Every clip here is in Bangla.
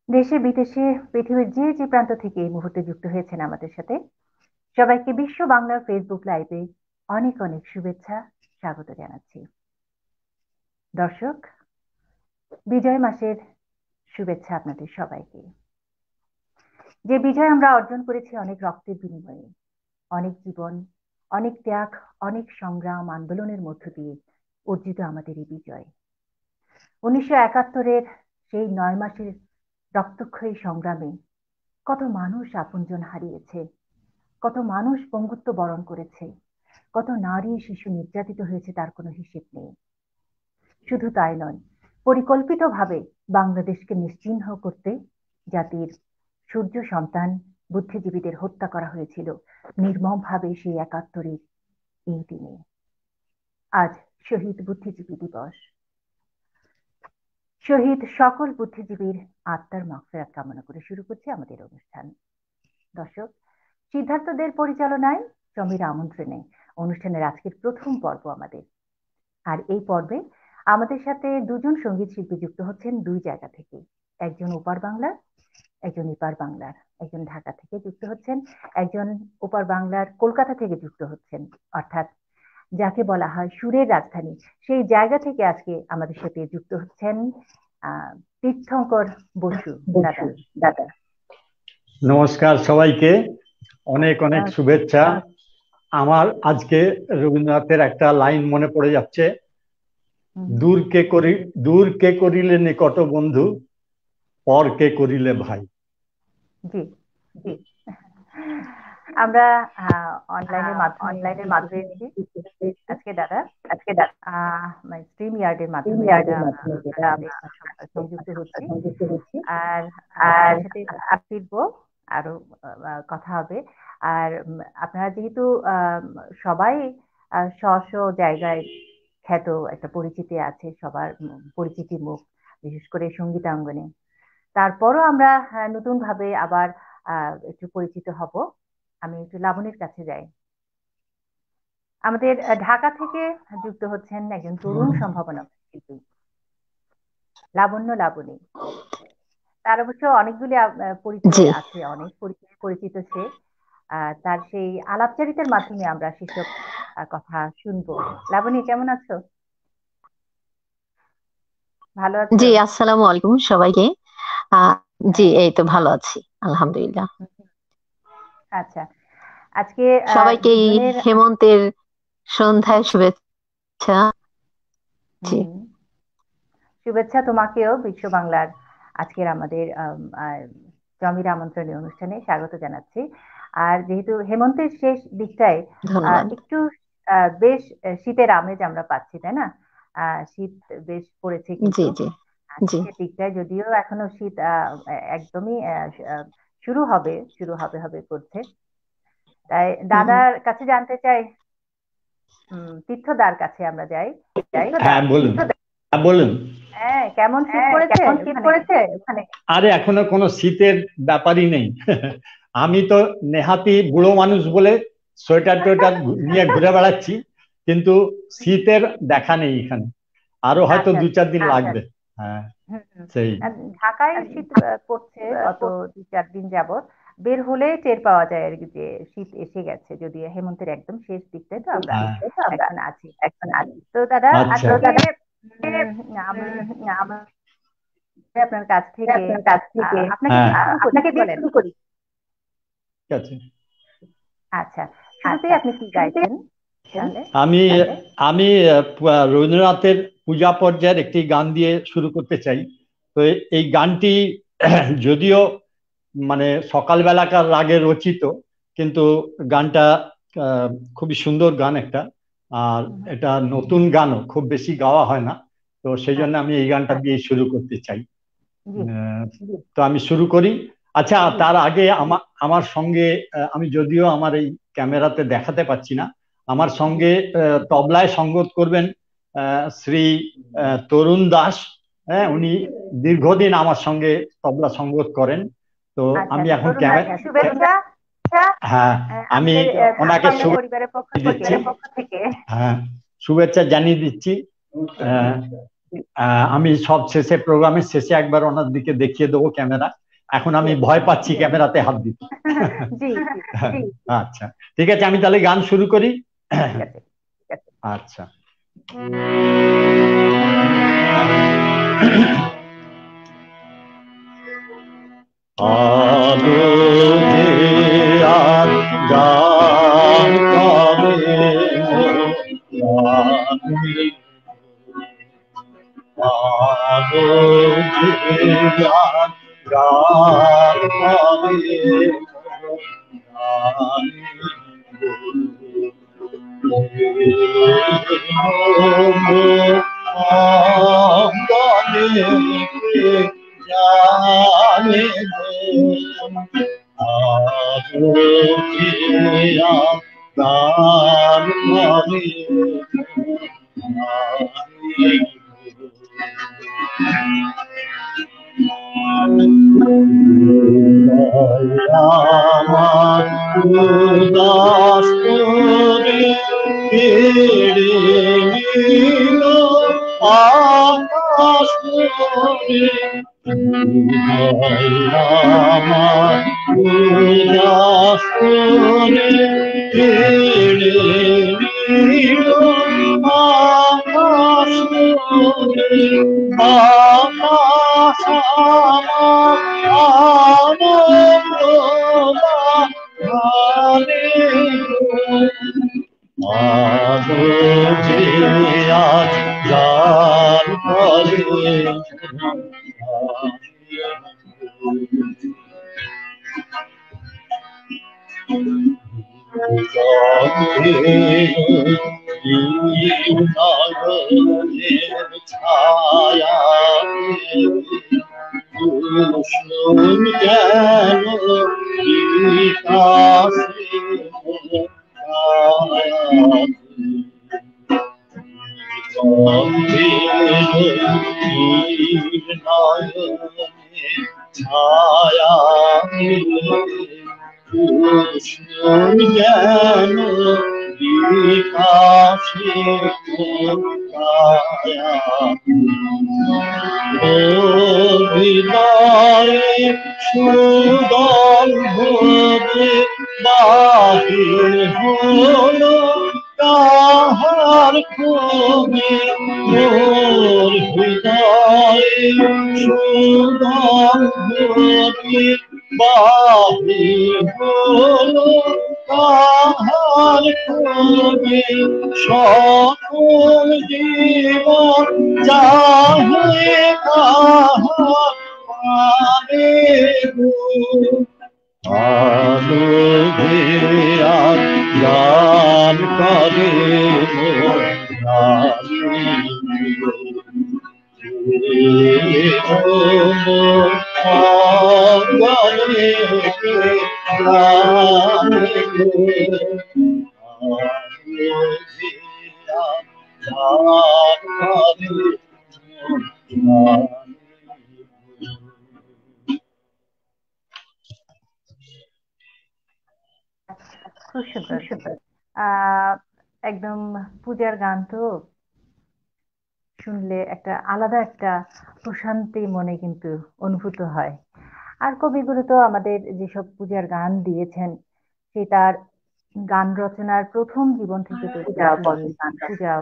দেশে বিদেশে পৃথিবীর যে যে প্রান্ত থেকে এই মুহূর্তে যুক্ত হয়েছেন আমাদের সাথে সবাইকে বিশ্ব বাংলা ফেসবুক লাইভে অনেক অনেক শুভেচ্ছা, স্বাগত জানাচ্ছি। দর্শক, বিজয় মাসের শুভেচ্ছা আপনাদের সবাইকে। যে বিজয় আমরা অর্জন করেছি অনেক রক্তের বিনিময়ে, অনেক জীবন, অনেক ত্যাগ, অনেক সংগ্রাম আন্দোলনের মধ্য দিয়ে অর্জিত আমাদের এই বিজয়। 1971-এর সেই 9 মাসের রক্তক্ষয়ী সংগ্রামে কত মানুষ আপনজন হারিয়েছে, কত মানুষ পঙ্গুত্ব বরণ করেছে, কত নারী শিশু নির্যাতিত হয়েছে, তার কোনো হিসেব নেই। শুধু তাই নয়, পরিকল্পিতভাবে বাংলাদেশকে নিশ্চিহ্ন করতে জাতির সূর্য সন্তান বুদ্ধিজীবীদের হত্যা করা হয়েছিল নির্মমভাবে সেই 71-এর এই দিনে। আজ শহীদ বুদ্ধিজীবী দিবস। শহীদ সকল বুদ্ধিজীবীর আত্মার মাগফিরাত কামনা করে শুরু করছি আমাদের অনুষ্ঠান। দর্শক, সিদ্ধার্থদের পরিচালনায় জমির আমন্ত্রণে অনুষ্ঠানের আজকের প্রথম পর্ব আমাদের। আর এই পর্বে আমাদের সাথে দুজন সঙ্গীত শিল্পী যুক্ত হচ্ছেন দুই জায়গা থেকে। একজন ওপার বাংলার, একজন এপার বাংলার। একজন ঢাকা থেকে যুক্ত হচ্ছেন, একজন ওপার বাংলার কলকাতা থেকে যুক্ত হচ্ছেন। অর্থাৎ যাকে বলা হয় সুরের রাজধানী, সেই জায়গা থেকে আজকে আমাদের সাথে যুক্ত হচ্ছেন তীর্থঙ্কর বসু দাদা। দাদা নমস্কার সবাইকে, অনেক অনেক শুভেচ্ছা। আমার আজকে রবীন্দ্রনাথের একটা লাইন মনে পড়ে যাচ্ছে, দূর কে করিলে নিকট বন্ধু, পর কে করিলে ভাই। জি জি, আমরা অনলাইনের মাধ্যমে যুক্ত হয়েছি আজকে দাদা। স্ট্রিম ইয়ার্ডের মাধ্যমে যেটা আপনার সাথে সংযুক্ত হচ্ছি। আর আপনার সাথে ফিরবো, আরো কথা হবে। আর আপনারা যেহেতু সবাই স্ব স্ব জায়গায় খ্যাত, একটা পরিচিতি আছে সবার, পরিচিতি মুখ, বিশেষ করে সঙ্গীতাঙ্গনে। তারপরও আমরা নতুন ভাবে আবার একটু পরিচিত হব। আমি একটু লাবণীর কাছে যাই। আমাদের ঢাকা থেকে যুক্ত হচ্ছেন একজন তরুণ সম্ভাবনা শিল্পী লাবণী। তার অবশ্য অনেকগুলি পরিচয় আছে, অনেক পরিচিত সে। তার সেই আলাপচারিতার মাধ্যমে আমরা সেসব কথা শুনবো। লাবণী, কেমন আছো? ভালো আছো? জি, আসসালামু আলাইকুম সবাইকে। জি, এই তো ভালো আছি, আলহামদুলিল্লাহ। আচ্ছা, আজকে সবাইকে হেমন্তের সন্ধ্যায় শুভেচ্ছা। জি, শুভেচ্ছা তোমাকেও বিশ্ব বাংলার আজকের আমাদের জমির আমন্ত্রণী অনুষ্ঠানে স্বাগত জানাচ্ছি। আর যেহেতু হেমন্তের শেষ দিকটায় ধন্যবাদ। একটু বেশ শীতের আমেজ আমরা পাচ্ছি, তাই না? শীত বেশ পড়েছে, কিন্তু জি জি জি শীতের দিকটায় যদিও এখনো শীত একদমই শুরু হবে করছে। তাই দাদার কাছে জানতে চাই, তীর্থদার কাছে আমরা যাই। হ্যাঁ বলুন। হ্যাঁ, কেমন শীত পড়েছে ওখানে? আরে এখনো কোনো শীতের ব্যাপারই নেই। আমি তো নেহাতি বুড়ো মানুষ বলে সোয়েটার টোয়েটার নিয়ে ঘুরে বেড়াচ্ছি, কিন্তু শীতের দেখা নেই এখানে। আরো হয়তো আচ্ছা 2-4 দিন লাগবে। হ্যাঁ, সেই ঢাকায় শীত পড়ছে গত 2-4 দিন যাবত। বের হলে টের পাওয়া যায় আর কি যে শীত এসে গেছে, যদিও হেমন্তের একদম শেষ দিকটায় তো আমরা এখন আছি। তো দাদা, আচ্ছা। আজকে আমরা আপনার কাছ থেকে আপনাকে দিয়ে শুরু করি। ঠিক আছে। আচ্ছা, শুরুতেই আপনি কি গাইছেন তাহলে? আমি রবীন্দ্রনাথের পূজা পর্যায়ের একটি গান দিয়ে শুরু করতে চাই। তো এই গানটি যদিও মানে সকালবেলাকার রাগে রচিত, কিন্তু গানটা খুবই সুন্দর গান একটা। আর এটা নতুন গানও, খুব বেশি গাওয়া হয় না, তো সেই জন্য আমি এই গানটা দিয়ে শুরু করতে চাই। তো আমি শুরু করি। আচ্ছা, তার আগে আমার সঙ্গে, আমি যদিও আমার এই ক্যামেরাতে দেখাতে পাচ্ছি না, আমার সঙ্গে তবলায় সঙ্গত করবেন শ্রী তরুণ দাস। হ্যাঁ, উনি দীর্ঘদিন আমার সঙ্গে তবলা সঙ্গত করেন। তো আমি এখন শুভেচ্ছা। হ্যাঁ, আমি ওনাকে পরিবারের পক্ষ থেকে হ্যাঁ শুভেচ্ছা জানিয়ে দিচ্ছি। আমি সব শেষে, প্রোগ্রামের শেষে একবার ওনার দিকে দেখিয়ে দেবো ক্যামেরা। এখন আমি ভয় পাচ্ছি ক্যামেরাতে হাত দিতে। জি আচ্ছা, ঠিক আছে, আমি তাহলে গান শুরু করি। ঠিক আছে। আচ্ছা। আলো যে আর গান করে আলো যে আর গান করে জানে গান করে আমার উদাস করে কেড়ে নিল আকাশ করে আমার উদাস করে কেড়ে নিল আকাশ করে আকাশ আমার আনন্দ বাগানে আলো যে আজ গান করে ছায়া যেন ছায়া জ্ঞান বিকাশে হৃদয়ে সুদল ভরে বাহির হলো তাহার কবি মোর হৃদয়ে সুদল ভরে বাহির হলো তাহার কবি সকল জীবন চাহে তাহার পানে আলো ঘেরা গান করে খুব সুন্দর। একদম পূজার গান তো শুনলে একটা আলাদা একটা প্রশান্তি মনে কিন্তু অনুভূত হয়। আর কবিগুরু তো আমাদের যেসব পূজার গান দিয়েছেন, সে তার গান রচনার প্রথম জীবন থেকে পূজা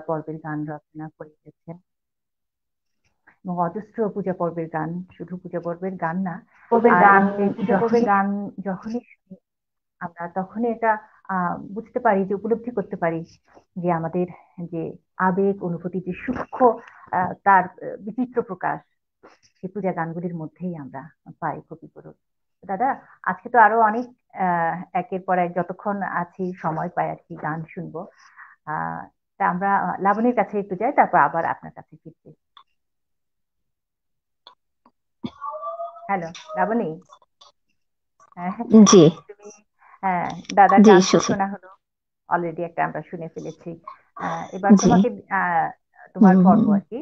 পর্বের গান রচনা করে গেছেন এবং অজস্র পূজা পর্বের গান, শুধু পূজা পর্বের গান না, পূজা পর্বের গান যখনই শুনি আমরা তখনই এটা বুঝতে পারি, যে উপলব্ধি করতে পারি যে আমাদের যে আবেগ অনুভূতি, যে সূক্ষ্ম তার বিচিত্র প্রকাশ সেই পূজা গানগুলির মধ্যেই আমরা পাই কবিগুরু। দাদা, আজকে তো আরো অনেক একের পর এক যতক্ষণ আছি সময় পাই আর কি গান শুনবো। তা আমরা লাবণীর কাছে একটু যাই, তারপর আবার আপনার কাছে ফিরছি। হ্যালো লাবণী। জি তুমি দাদার জি গান তো শুনছি। শোনা হলো, অলরেডি একটা আমরা শুনে ফেলেছি। এবার জি তোমাকে তোমার পর্ব হুম আর কি।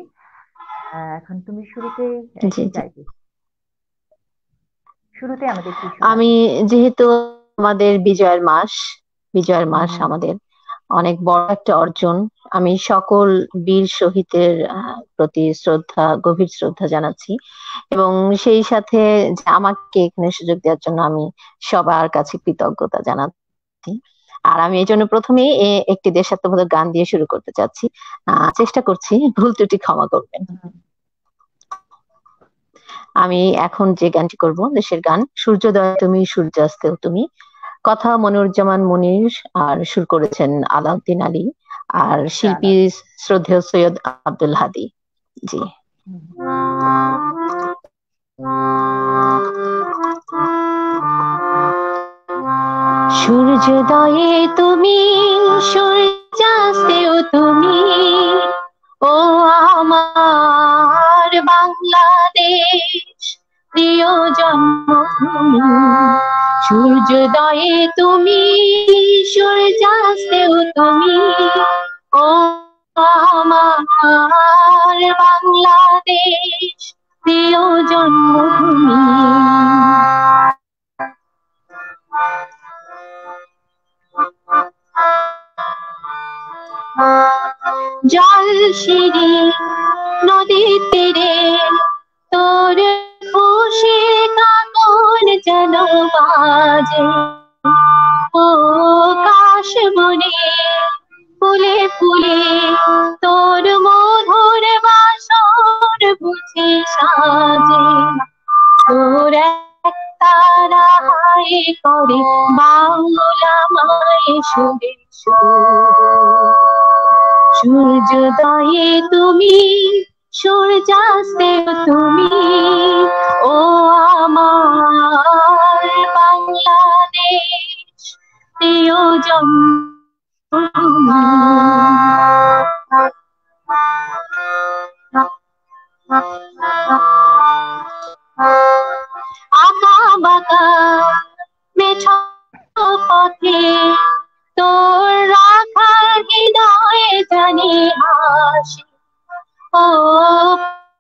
এখন তুমি শুরুতে জি কি জি গাইবে? শুরুতে আমাদের কি আমি শোনাবে? যেহেতু আমাদের বিজয়ের মাস হুম হুম আমাদের অনেক বড় একটা অর্জন। আমি সকল বীর শহীদের প্রতি গভীর শ্রদ্ধা জানাচ্ছি, এবং সেই সাথে যে আমাকে এখানে সুযোগ দেওয়ার জন্য আমি সবার কাছে কৃতজ্ঞতা জানাচ্ছি। আর আমি এই জন্য প্রথমেই একটি দেশাত্মবোধক গান দিয়ে শুরু করতে চাচ্ছি। চেষ্টা করছি, ভুল ত্রুটি ক্ষমা করবেন। আমি এখন যে গানটি করব দেশের গান, সূর্যোদয় তুমি সূর্যাস্তেও তুমি। কথা মনিরুজ্জামান মুনির, আর সুর করেছেন আলাউদ্দিন আলী, আর শিল্পী শ্রদ্ধেয় সৈয়দ আব্দুল হাদী। জি। সূর্যোদয়ে তুমি সূর্যাস্তেও তুমি, ও আমার বাংলাদেশ প্রিয় জন্মভূমি। সূর্যোদয়ে তুমি সূর্যাস্তেও তুমি, ও আমার বাংলাদেশ প্রিয় জন্মভূমি। জল শিরি নদীর তীরে তোর খুশি কাকন যেন বাজে, ও কাশ বনে ফুলে ফুলে তোর মধুর বাসর বুঝি সাজে। তোর এক তারা হায় করে বাংলা মায়ে সুরে সুর। সূর্যোদয়ে তুমি সূর্যাস্তে তুমি, ও আমার বাংলাদেশ প্রিয় জন্মভূমি। আঁকা বাঁকা মেঠো পথে তোর রাখার হৃদয়ে জানি হাসি, ও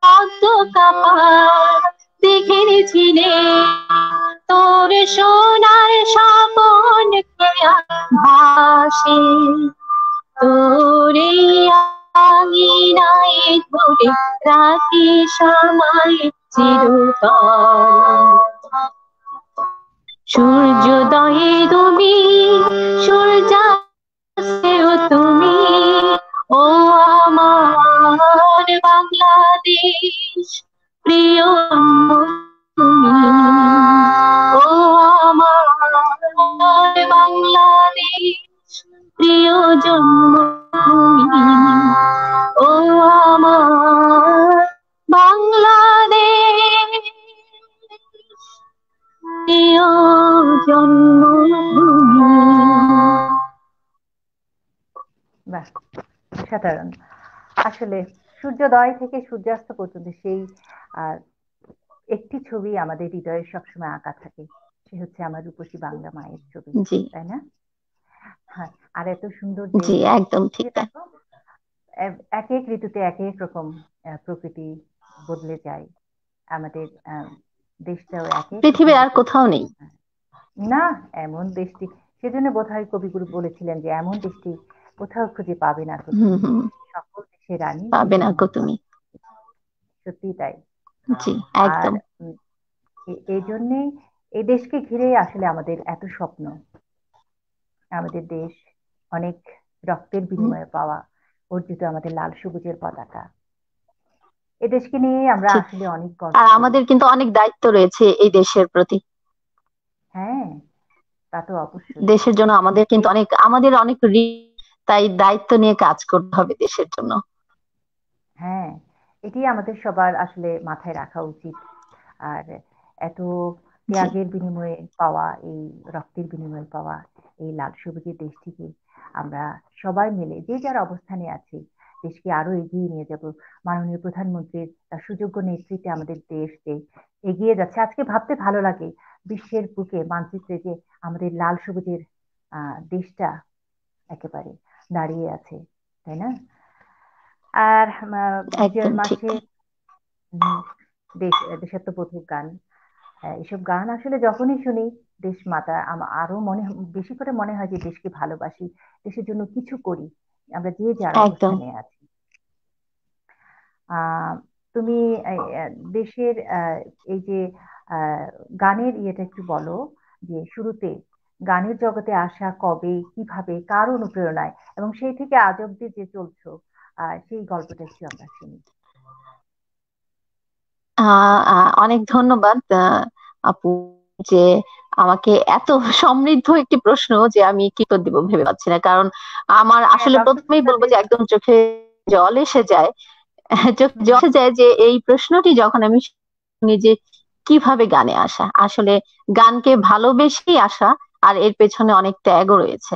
পদ্ম কাপার দেখেছিলে তোর সোনার স্বপন ভাসে। তোরে আঙিনায় ধরে রাখি সময় চিরতরে। সূর্যোদয়ে তুমি সূর্যাস্তেও তুমি, ও আমার বাংলাদেশ প্রিয় তুমি, ও আমার বাংলাদেশ প্রিয় জন্মভূমি, ও আমার বাংলাদেশ প্রিয় জন্মভূমি। বাহ, অসাধারণ। আসলে সূর্যোদয় থেকে সূর্যাস্ত পর্যন্ত সেই একটি ছবি আমাদের হৃদয়ে সবসময় আঁকা থাকে, সে হচ্ছে আমার রূপসী বাংলা মায়ের ছবি, তাই না? হ্যাঁ, আর এত সুন্দর জি, একদম ঠিক। এক এক ঋতুতে এক এক রকম প্রকৃতি বদলে যায়। আমাদের দেশটাও এক এক পৃথিবীর আর কোথাও নেই না এমন দেশটি। সেজন্য বোধহয় কবিগুরু বলেছিলেন যে এমন দেশটি কোথাও খুঁজে পাবে না, সকল দেশের রানী পাবে না গো তুমি। সত্যি তাই। জি, একদম। এই জন্যেই এই দেশকে ঘিরে আসলে আমাদের এত স্বপ্ন। আমাদের দেশ অনেক রক্তের বিনিময়ে পাওয়া অর্জিত আমাদের লাল সবুজের পতাকা। এই দেশকে নিয়ে আমরা আসলে অনেক গর্ব। আর আমাদের কিন্তু অনেক দায়িত্ব রয়েছে এই দেশের প্রতি। হ্যাঁ, তা তো অবশ্যই। দেশের জন্য আমাদের কিন্তু আমাদের অনেক তাই দায়িত্ব নিয়ে কাজ করতে হবে দেশের জন্য। হ্যাঁ, এটি আমাদের সবার আসলে মাথায় রাখা উচিত। আর এত ত্যাগের বিনিময়ে পাওয়া, এই রক্তের বিনিময়ে পাওয়া এই লাল সবুজের দেশটিকে আমরা সবাই মিলে যে যার অবস্থানে আছি দেশকে আরো এগিয়ে নিয়ে যাব। মাননীয় প্রধানমন্ত্রীর তার সুযোগ্য নেতৃত্বে আমাদের দেশ যে এগিয়ে যাচ্ছে, আজকে ভাবতে ভালো লাগে বিশ্বের বুকে মানচিত্রে যে আমাদের লাল সবুজের দেশটা একেবারে দাঁড়িয়ে আছে, তাই না? আর বিজয়ের মাসে দেশাত্মবোধক গান এসব গান আসলে যখনই শুনি দেশ মাতা আরো বেশি করে মনে হয় যে দেশকে ভালোবাসি, দেশের জন্য কিছু করি, আমরা যে যার একদম। অবস্থানে আছি। আহ তুমি দেশের এই যে গানের ইয়েটা একটু বলো, যে শুরুতে গানের জগতে আসা কবে, কিভাবে, কার অনুপ্রেরণায়, এবং সেই থেকে আজ অব্দি যে চলছো, সেই গল্পটা একটু আমরা শুনি। অনেক ধন্যবাদ আপু, যে আমাকে এত সমৃদ্ধ একটি প্রশ্ন যে আমি কি উত্তর দিব ভেবে পাচ্ছি না। কারণ আমার হ্যাঁ, আসলে দর্শক প্রথমেই বলবো শ্রোতাদের। যে একদম চোখে জল এসে যায়। চোখে হুম জল হুম। এসে যায় যে এই প্রশ্নটি যখন আমি শুনি যে কিভাবে গানে আসা, আসলে গানকে ভালোবেসেই আসা, আর এর পেছনে অনেক ত্যাগও রয়েছে।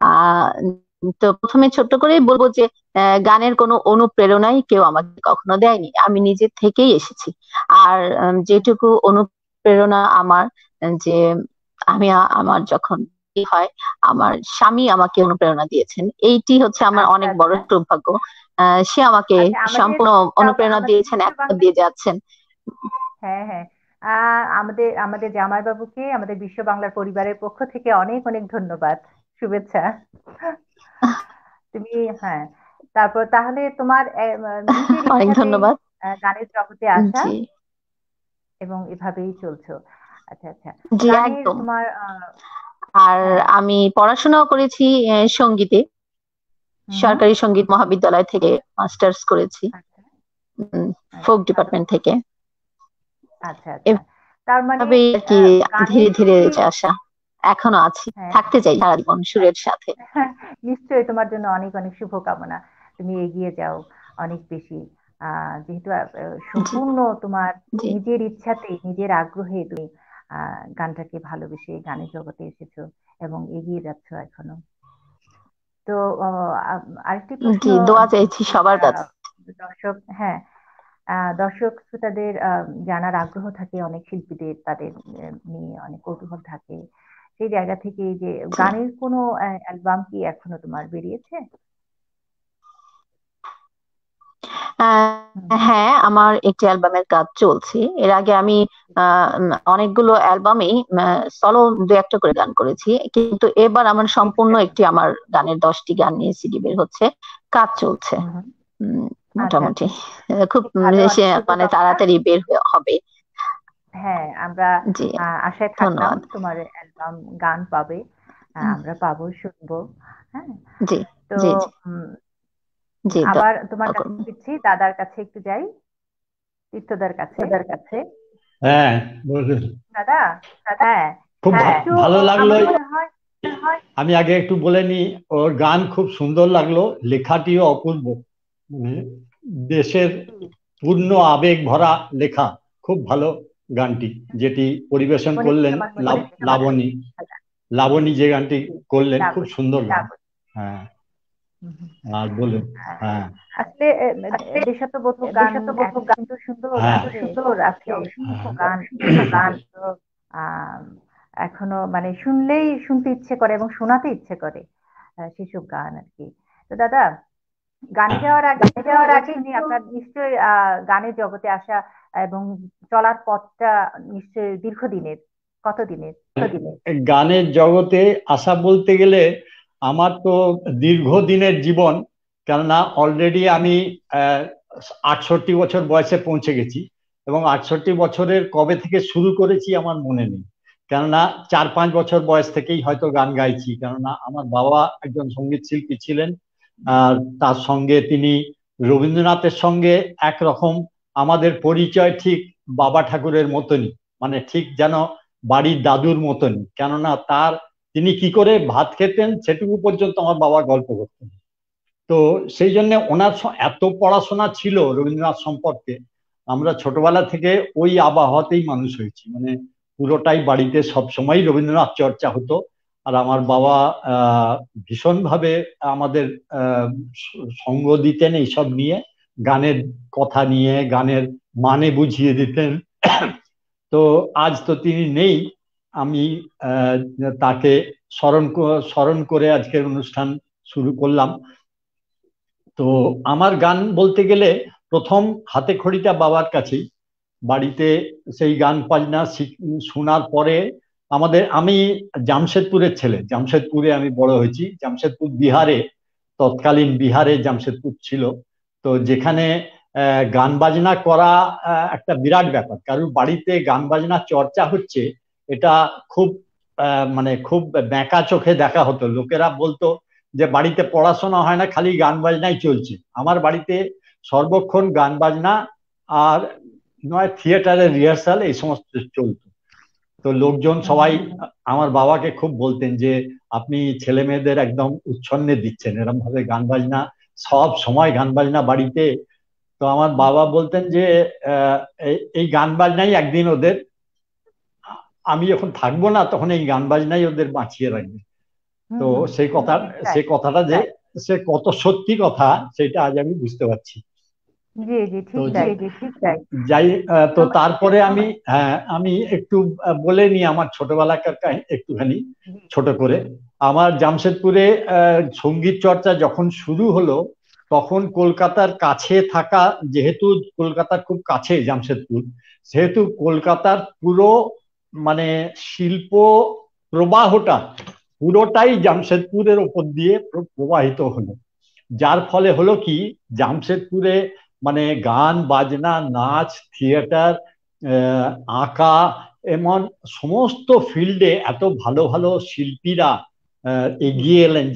আহ তো প্রথমে ছোট্ট করেই বলবো যে গানের কোনো অনুপ্রেরণাই কেউ আমাকে কখনো দেয়নি, আমি নিজে থেকেই এসেছি। আর যেটুকু অনুপ্রেরণা আমার, যে আমার যখন বিয়ে হয়, আমার স্বামী আমাকে অনুপ্রেরণা দিয়েছেন, এইটি হচ্ছে আমার আচ্ছা অনেক বড় আচ্ছা সৌভাগ্য। সে আমাকে আচ্ছা। আমাদের সম্পূর্ণ অনুপ্রেরণা আমাদের দিয়েছেন, বিশ্ব এখন বাংলা। দিয়ে যাচ্ছেন। হ্যাঁ হ্যাঁ। আমাদের আমাদের জামাইবাবুকে আমাদের বিশ্ব বাংলার পরিবারের পক্ষ থেকে অনেক অনেক ধন্যবাদ, শুভেচ্ছা। তুমি, হ্যাঁ, তারপর তাহলে তোমার নিজের অনেক ইচ্ছাতেই ধন্যবাদ। গানের জগতে আসা, জি, এবং এভাবেই চলছো। আচ্ছা আচ্ছা। জি, গানের একদম। তোমার আর হ্যাঁ। আমি পড়াশোনাও করেছি সঙ্গীতে, হুম হুম। সরকারি সঙ্গীত মহাবিদ্যালয় থেকে মাস্টার্স করেছি, আচ্ছা ফোক আচ্ছা, ভালো। ডিপার্টমেন্ট থেকে। আচ্ছা আচ্ছা। তার মানে এভাবেই আর কি গানের ধীরে ধীরে প্রতি। আসা, এখনো আছি, হ্যাঁ থাকতে চাই সারা জীবন সুরের সাথে। হ্যাঁ, নিশ্চয়ই তোমার জন্য অনেক অনেক শুভকামনা। তুমি এগিয়ে যাও অনেক বেশি। যেহেতু জি, সম্পূর্ণ তোমার জি, নিজের ইচ্ছাতে, নিজের আগ্রহে তুমি গানটাকে ভালোবেসে গানের জগতে এসেছো এবং এগিয়ে যাচ্ছ এখনো। তো আরেকটি প্রশ্ন, জি, দোয়া চাইছি যে সবার কাছে। দর্শক, হ্যাঁ, দর্শক শ্রোতাদের জানার আগ্রহ থাকে অনেক শিল্পীদের, তাদের নিয়ে অনেক কৌতূহল থাকে। সেই জায়গা থেকে এই যে জি। গানের কোনো অ্যালবাম কি এখনো তোমার বেরিয়েছে? হুম। হ্যাঁ, আমার একটি অ্যালবামের কাজ চলছে। এর আগে আমি অনেকগুলো অ্যালবামেই সলো দু একটা করে গান করেছি, কিন্তু এবার আমার সম্পূর্ণ এক্সট্রা। একটি, আমার গানের 10টি গান নিয়ে সিডি বের হচ্ছে, কাজ চলছে। হুম হুম। উম, আচ্ছা মোটামুটি আচ্ছা। খুব খুব ভালো, অনেক মানে শুভকামনা। তাড়াতাড়ি বের হবে। হ্যাঁ, আমরা জি, আশায় থাকলাম ধন্যবাদ। তোমার অ্যালবাম গান পাবে। উম, আমরা পাবো, শুনবো। হ্যাঁ। জি, তো জি, জি, উম, জি, আবার তোমার দোয়া কাছে করুন। ফিরছি, দাদার কাছে একটু যাই, তীর্থদার কাছে। হ্যাঁ, বলুন। দাদা, হ্যাঁ, খুব একটু ভালো লাগলো। আমার মনে হয়। আমি আগে একটু বলে নি, ওর গান খুব সুন্দর লাগলো, লেখাটিও অপূর্ব, মানে দেশের পূর্ণ আবেগ ভরা লেখা। খুব ভালো গানটি, যেটি পরিবেশন অনেকটি করলেন আমার মনে হয়। লাবণী। লাবণী যে গানটি করলেন খুব লাবণী। সুন্দর গান। হ্যাঁ, হুম, হুম। আর বলুন। আহ, হ্যাঁ, আসলে দেশাত্মবোধক গান এত সুন্দর সুন্দর হ্যাঁ, আছে, আছে অসংখ্য হ্যাঁ, গান। তো আহ, এখনো মানে শুনলেই শুনতে ইচ্ছে করে এবং শোনাতে ইচ্ছে করে, সেসব গান আর কি। তো দাদা, গানে যাওয়ার আগে তো বলছেনই আপনার নিশ্চয়ই গানের জগতে আসা এবং চলার পথটা নিশ্চয়ই দীর্ঘদিনের, কতদিনের? গানের জগতে আসা বলতে গেলে আমার তো দীর্ঘদিনের জীবন। কেননা অলরেডি আমি 68 বছর বয়সে পৌঁছে গেছি, এবং 68 বছরের কবে থেকে শুরু করেছি আমার মনে নেই। কেননা 4-5 বছর বয়স থেকেই হয়তো গান গাইছি, কেননা আমার বাবা একজন সঙ্গীত শিল্পী ছিলেন। আর তার সঙ্গে তিনি রবীন্দ্রনাথের সঙ্গে একরকম, আমাদের পরিচয় ঠিক বাবা ঠাকুরের মতনই, মানে ঠিক যেন বাড়ির দাদুর মতনই। কেননা তিনি কি করে ভাত খেতেন সেটুকু পর্যন্ত আমার বাবা গল্প করতেন। তো সেই জন্য ওনার এত পড়াশোনা ছিল রবীন্দ্রনাথ সম্পর্কে। আমরা ছোটবেলা থেকে ওই আবহাওয়াতেই মানুষ হয়েছি, মানে পুরোটাই বাড়িতে সবসময় রবীন্দ্রনাথ চর্চা হতো। আর আমার বাবা ভীষণভাবে আমাদের আহ সঙ্গ দিতেন এইসব নিয়ে, গানের কথা নিয়ে, গানের মানে বুঝিয়ে দিতেন। তো আজ তো তিনি নেই। আমি আহ, তাকে স্মরণ করে আজকের অনুষ্ঠান শুরু করলাম। তো আমার গান বলতে গেলে প্রথম হাতে খড়িটা বাবার কাছেই, বাড়িতে সেই গান বাজনা শোনার পরে আমি জামশেদপুরের ছেলে, জামশেদপুরে আমি বড় হয়েছি। জামশেদপুর বিহারে, তৎকালীন বিহারে জামশেদপুর ছিল। তো যেখানে গান বাজনা করা একটা বিরাট ব্যাপার, কারণ বাড়িতে গান বাজনা চর্চা হচ্ছে এটা খুব মানে খুব ব্যাকা চোখে দেখা হতো। লোকেরা বলতো যে বাড়িতে পড়াশোনা হয় না, খালি গান বাজনাই চলছে। আমার বাড়িতে সর্বক্ষণ গান বাজনা আর নয় থিয়েটারের রিহার্সাল এই সমস্ত চলতো। তো লোকজন সবাই আমার বাবাকে খুব বলতেন যে আপনি ছেলে মেয়েদের একদম উচ্ছন্নে দিচ্ছেন, এরকম ভাবে গান বাজনা, সব সময় গান বাজনা বাড়িতে। তো আমার বাবা বলতেন যে এই গান বাজনাই একদিন ওদের, আমি যখন থাকবো না তখন এই গান বাজনাই ওদের বাঁচিয়ে রাখবে। তো সেই কথাটা যে সে কত সত্যি কথা সেটা আজ আমি বুঝতে পারছি। যাই তো তারপরে আমি একটু বলে নি আমার ছোটবেলাকার একটুখানি ছোট করে। আমার জামশেদপুরে সঙ্গীত চর্চা যখন শুরু হলো তখন কলকাতার কাছে থাকা, যেহেতু কলকাতার খুব কাছে জামশেদপুর, সেহেতু কলকাতার পুরো মানে শিল্প প্রবাহটা পুরোটাই জামশেদপুরের ওপর দিয়ে প্রবাহিত হলো। যার ফলে হলো কি, জামশেদপুরে মানে গান বাজনা, নাচ, থিয়েটার, আঁকা, এমন সমস্ত ফিল্ডে এত ভালো ভালো শিল্পীরা এগিয়ে এলেন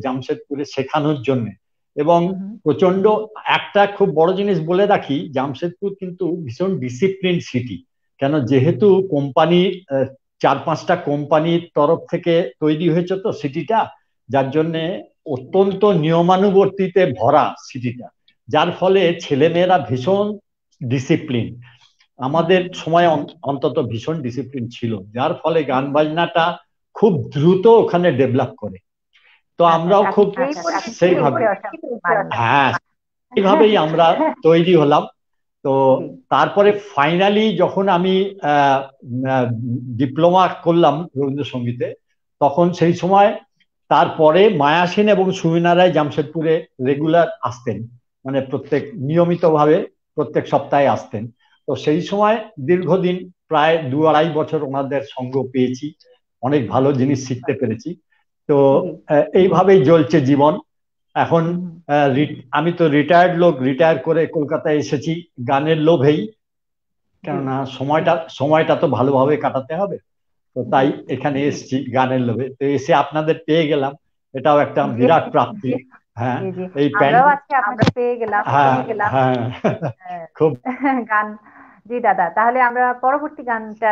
জামশেদপুরে শেখানোর জন্য। এবং প্রচন্ড একটা খুব বড় জিনিস বলে রাখি, জামশেদপুর কিন্তু ভীষণ ডিসিপ্লিন সিটি। কেন, যেহেতু কোম্পানি 4-5টা কোম্পানির তরফ থেকে তৈরি হয়েছে তো সিটিটা, যার জন্যে অত্যন্ত নিয়মানুবর্তিতে ভরা সিটিটা, যার ফলে ছেলেমেয়েরা ভীষণ ডিসিপ্লিন। আমাদের সময় অন্তত ভীষণ ডিসিপ্লিন ছিল, যার ফলে গান বাজনাটা খুব দ্রুত ওখানে ডেভেলপ করে। তো আমরাও খুব সেইভাবে এইভাবেই আমরা তৈরি হলাম। তো তারপরে ফাইনালি যখন আমি ডিপ্লোমা করলাম রবীন্দ্রসঙ্গীতে, তখন সেই সময় তারপরে মায়া সেন এবং সুমিনা রায় জামশেদপুরে রেগুলার আসতেন, মানে নিয়মিতভাবে প্রত্যেক সপ্তাহে আসতেন। তো সেই সময় দীর্ঘদিন প্রায় 2-2.5 বছর ওনাদের সঙ্গ পেয়েছি, অনেক ভালো জিনিস শিখতে পেরেছি। তো এইভাবেই চলছে জীবন। এখন আমি তো রিটায়ার্ড লোক, রিটায়ার করে কলকাতায় এসেছি গানের লোভেই, কেননা সময়টা তো ভালোভাবে কাটাতে হবে। তো তাই এখানে এসেছি গানের লোভে। তো এসে আপনাদের পেয়ে গেলাম, এটাও একটা বিরাট প্রাপ্তি। হ্যাঁ, এই পেয়ে গেলাম। খুব গান। জি দাদা, তাহলে আমরা পরবর্তী গানটা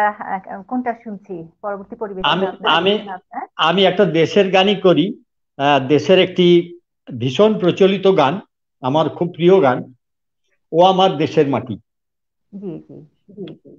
কোনটা শুনছি পরবর্তী পরিবেশনা? আমি একটা দেশের গানই করি, দেশের একটি ভীষণ প্রচলিত গান, আমার খুব প্রিয় গান, ও আমার দেশের মাটি। জি জি জি।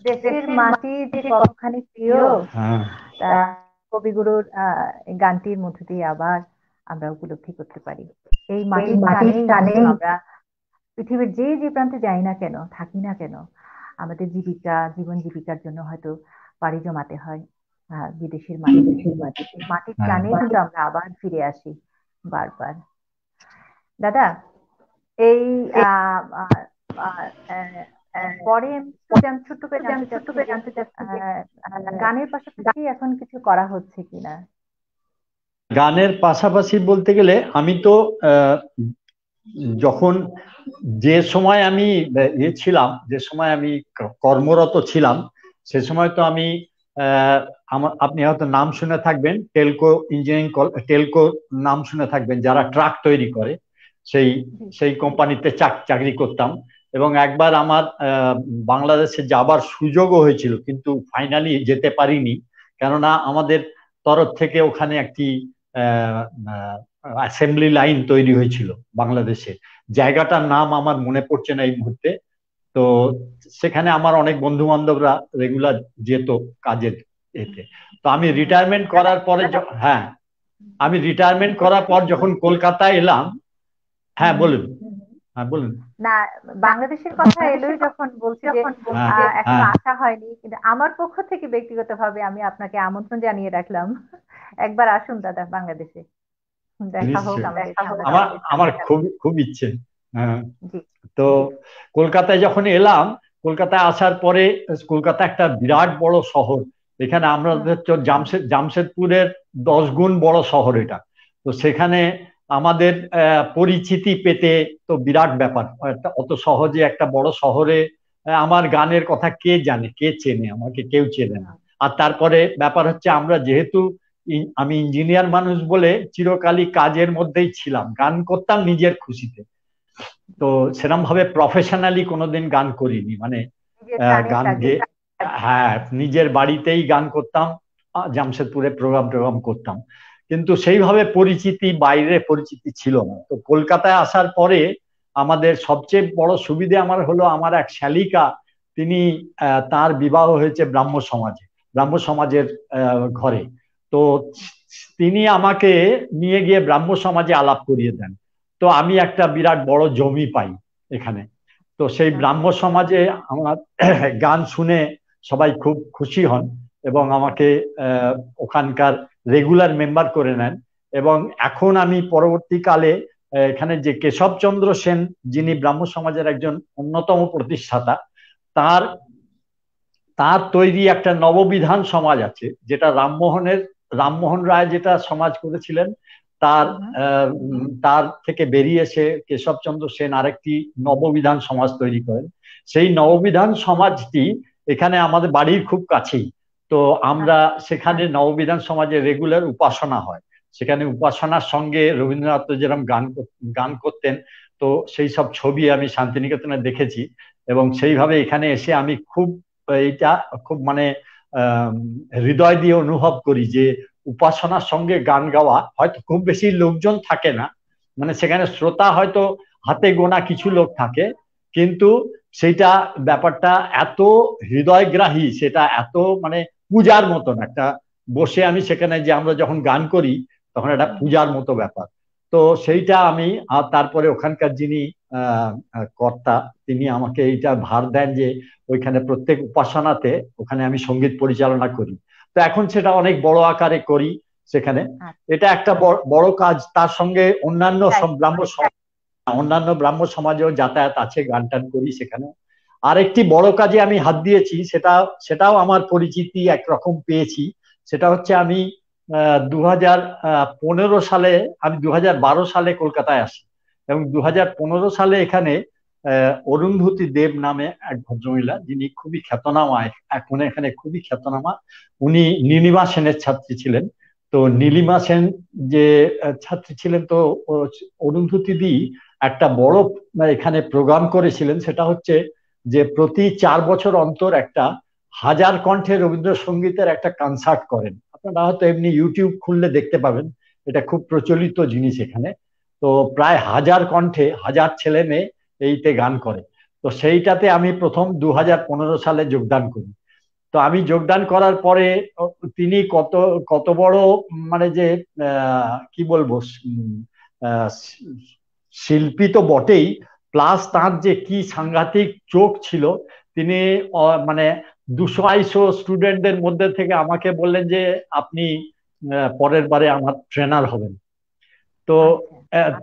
দেশের মাটি যে কতখানি প্রিয় তা কবিগুরুর গানটির মধ্য দিয়ে আবার আমরা উপলব্ধি করতে পারি। এই মাটির টানে আমরা পৃথিবীর যে যে প্রান্তে যাই না কেন, থাকি না কেন, আমাদের জীবন জীবিকার জন্য হয়তো পাড়ি জমাতে হয় বিদেশের মাটির টানে কিন্তু আমরা আবার ফিরে আসি বারবার। দাদা, এই পরে ছোট্ট করে জানতে চাচ্ছি গানের পাশাপাশি এখন কিছু করা হচ্ছে কিনা? গানের পাশাপাশি বলতে গেলে আমি তো যখন যে সময় আমি ছিলাম, যে সময় আমি কর্মরত ছিলাম, সে সময় তো আমি আপনি হয়তো নাম শুনে থাকবেন, টেলকো ইঞ্জিনিয়ারিং, টেলকো নাম শুনে থাকবেন, যারা ট্রাক তৈরি করে, সেই কোম্পানিতে চাকরি করতাম। এবং একবার আমার বাংলাদেশে যাবার সুযোগও হয়েছিল, কিন্তু ফাইনালি যেতে পারিনি, কেননা আমাদের তরফ থেকে ওখানে একটি অ্যাসেম্বলি লাইন তৈরি হয়েছিল বাংলাদেশে। জায়গাটার নাম আমার মনে পড়ছে না এই মুহূর্তে। তো সেখানে আমার অনেক বন্ধু বান্ধবরা রেগুলার যেত কাজের এতে। তো আমি রিটায়ারমেন্ট করার পরে, আমি রিটায়ারমেন্ট করার পর যখন কলকাতায় এলাম, বলুন। না, বাংলাদেশের কথা এলোই যখন, বলছি যে এখন আসা হয়নি, কিন্তু আমার পক্ষ থেকে ব্যক্তিগতভাবে আমি আপনাকে আমন্ত্রণ জানিয়ে রাখলাম, একবার আসুন দাদা বাংলাদেশে, দেখা হোক। আমার খুব ইচ্ছে। তো কলকাতায় যখন এলাম, কলকাতায় আসার পরে, কলকাতা একটা বিরাট বড় শহর, এখানে আমাদের তো জামশেদপুরের 10 গুণ বড় শহর এটা। তো সেখানে আমাদের পরিচিতি পেতে তো বিরাট ব্যাপার, অত সহজে একটা বড় শহরে আমার গানের কথা কে জানে, কে চেনে, আমাকে কেউ চেনে না। আর তারপরে ব্যাপার হচ্ছে, আমরা যেহেতু আমি ইঞ্জিনিয়ার মানুষ বলে চিরকালই কাজের মধ্যেই ছিলাম, গান করতাম নিজের খুশিতে। তো সেরকম ভাবে প্রফেশনালি কোনোদিন গান করিনি, মানে গান নিজের বাড়িতেই গান করতাম, জামশেদপুরে প্রোগ্রাম করতাম, কিন্তু সেইভাবে বাইরে পরিচিতি ছিল না। তো কলকাতায় আসার পরে আমাদের সবচেয়ে বড় সুবিধে আমার হলো, আমার এক শালিকা, তিনি তার বিবাহ হয়েছে ব্রাহ্ম সমাজের ঘরে। তো তিনি আমাকে নিয়ে গিয়ে ব্রাহ্ম সমাজে আলাপ করিয়ে দেন। তো আমি একটা বিরাট বড় জমি পাই এখানে। তো সেই ব্রাহ্ম সমাজে আমার গান শুনে সবাই খুব খুশি হন এবং আমাকে ওখানকার রেগুলার মেম্বার করে নেন। এবং এখন আমি পরবর্তীকালে এখানে যে কেশবচন্দ্র সেন, যিনি ব্রাহ্ম সমাজের একজন অন্যতম প্রতিষ্ঠাতা, তার তার তৈরি একটা নববিধান সমাজ আছে, যেটা রামমোহন রায় যেটা সমাজ করেছিলেন, তার তার থেকে বেরিয়ে এসে কেশবচন্দ্র সেন আরেকটি নববিধান সমাজ তৈরি করেন। সেই নববিধান সমাজটি এখানে আমাদের বাড়ির খুব কাছেই। তো আমরা সেখানে নববিধান সমাজে রেগুলার উপাসনা হয়। সেখানে উপাসনার সঙ্গে রবীন্দ্রনাথ যেরকম গান করতেন, তো সেই সব ছবি আমি শান্তিনিকেতনে দেখেছি। এবং সেইভাবে এখানে এসে আমি এইটা খুব মানে হৃদয় দিয়ে অনুভব করি যে উপাসনার সঙ্গে গান গাওয়া, হয়তো খুব বেশি লোকজন থাকে না, মানে সেখানে শ্রোতা হয়তো হাতে গোনা কিছু লোক থাকে, কিন্তু সেইটা ব্যাপারটা এত হৃদয়গ্রাহী, সেটা এত মানে পূজার মতন একটা, বসে আমি সেখানে যে আমরা যখন গান করি তখন একটা পূজার মতো ব্যাপার। তো সেইটা আমি, আর তারপরে ওখানকার যিনি কর্তা, তিনি আমাকে এইটা ভার দেন যে ওইখানে প্রত্যেক উপাসনাতে ওখানে আমি সঙ্গীত পরিচালনা করি। তো এখন সেটা অনেক বড় আকারে করি সেখানে। এটা একটা বড় কাজ। তার সঙ্গে অন্যান্য ব্রাহ্ম সমাজেও যাতায়াত আছে, গান টান করি সেখানে। আরেকটি বড় কাজে আমি হাত দিয়েছি, সেটাও আমার পরিচিতি একরকম পেয়েছি। সেটা হচ্ছে আমি 2015 সালে, আমি 2012 সালে কলকাতায় আসি এবং 2015 সালে এখানে অরুন্ধতী দেব নামে এক ভদ্রমহিলা, যিনি খুবই খ্যাতনামা, এখন এখানে খুবই খ্যাতনামা, উনি নীলিমা সেনের ছাত্রী ছিলেন। তো নীলিমা সেন যে ছাত্রী ছিলেন, তো অরুন্ধতী দি একটা বড় এখানে প্রোগ্রাম করেছিলেন। সেটা হচ্ছে যে প্রতি 4 বছর অন্তর একটা হাজার কণ্ঠে রবীন্দ্রসঙ্গীতের একটা কনসার্ট করেন। আপনারা হয়তো এমনি ইউটিউব খুললে দেখতে পাবেন, এটা খুব প্রচলিত জিনিস এখানে। তো প্রায় 1000 কণ্ঠে 1000 ছেলে মেয়ে এইতে গান করে। তো সেইটাতে আমি প্রথম 2015 সালে যোগদান করি। তো আমি যোগদান করার পরে তিনি কত বড় মানে যে কি বলবো, শিল্পী তো বটেই, প্লাস তার যে কি সাংঘাতিক চোখ ছিল। তিনি মানে 200-250 স্টুডেন্টদের মধ্যে থেকে আমাকে বললেন যে আপনি পরের বারে আমার ট্রেনার হবেন। তো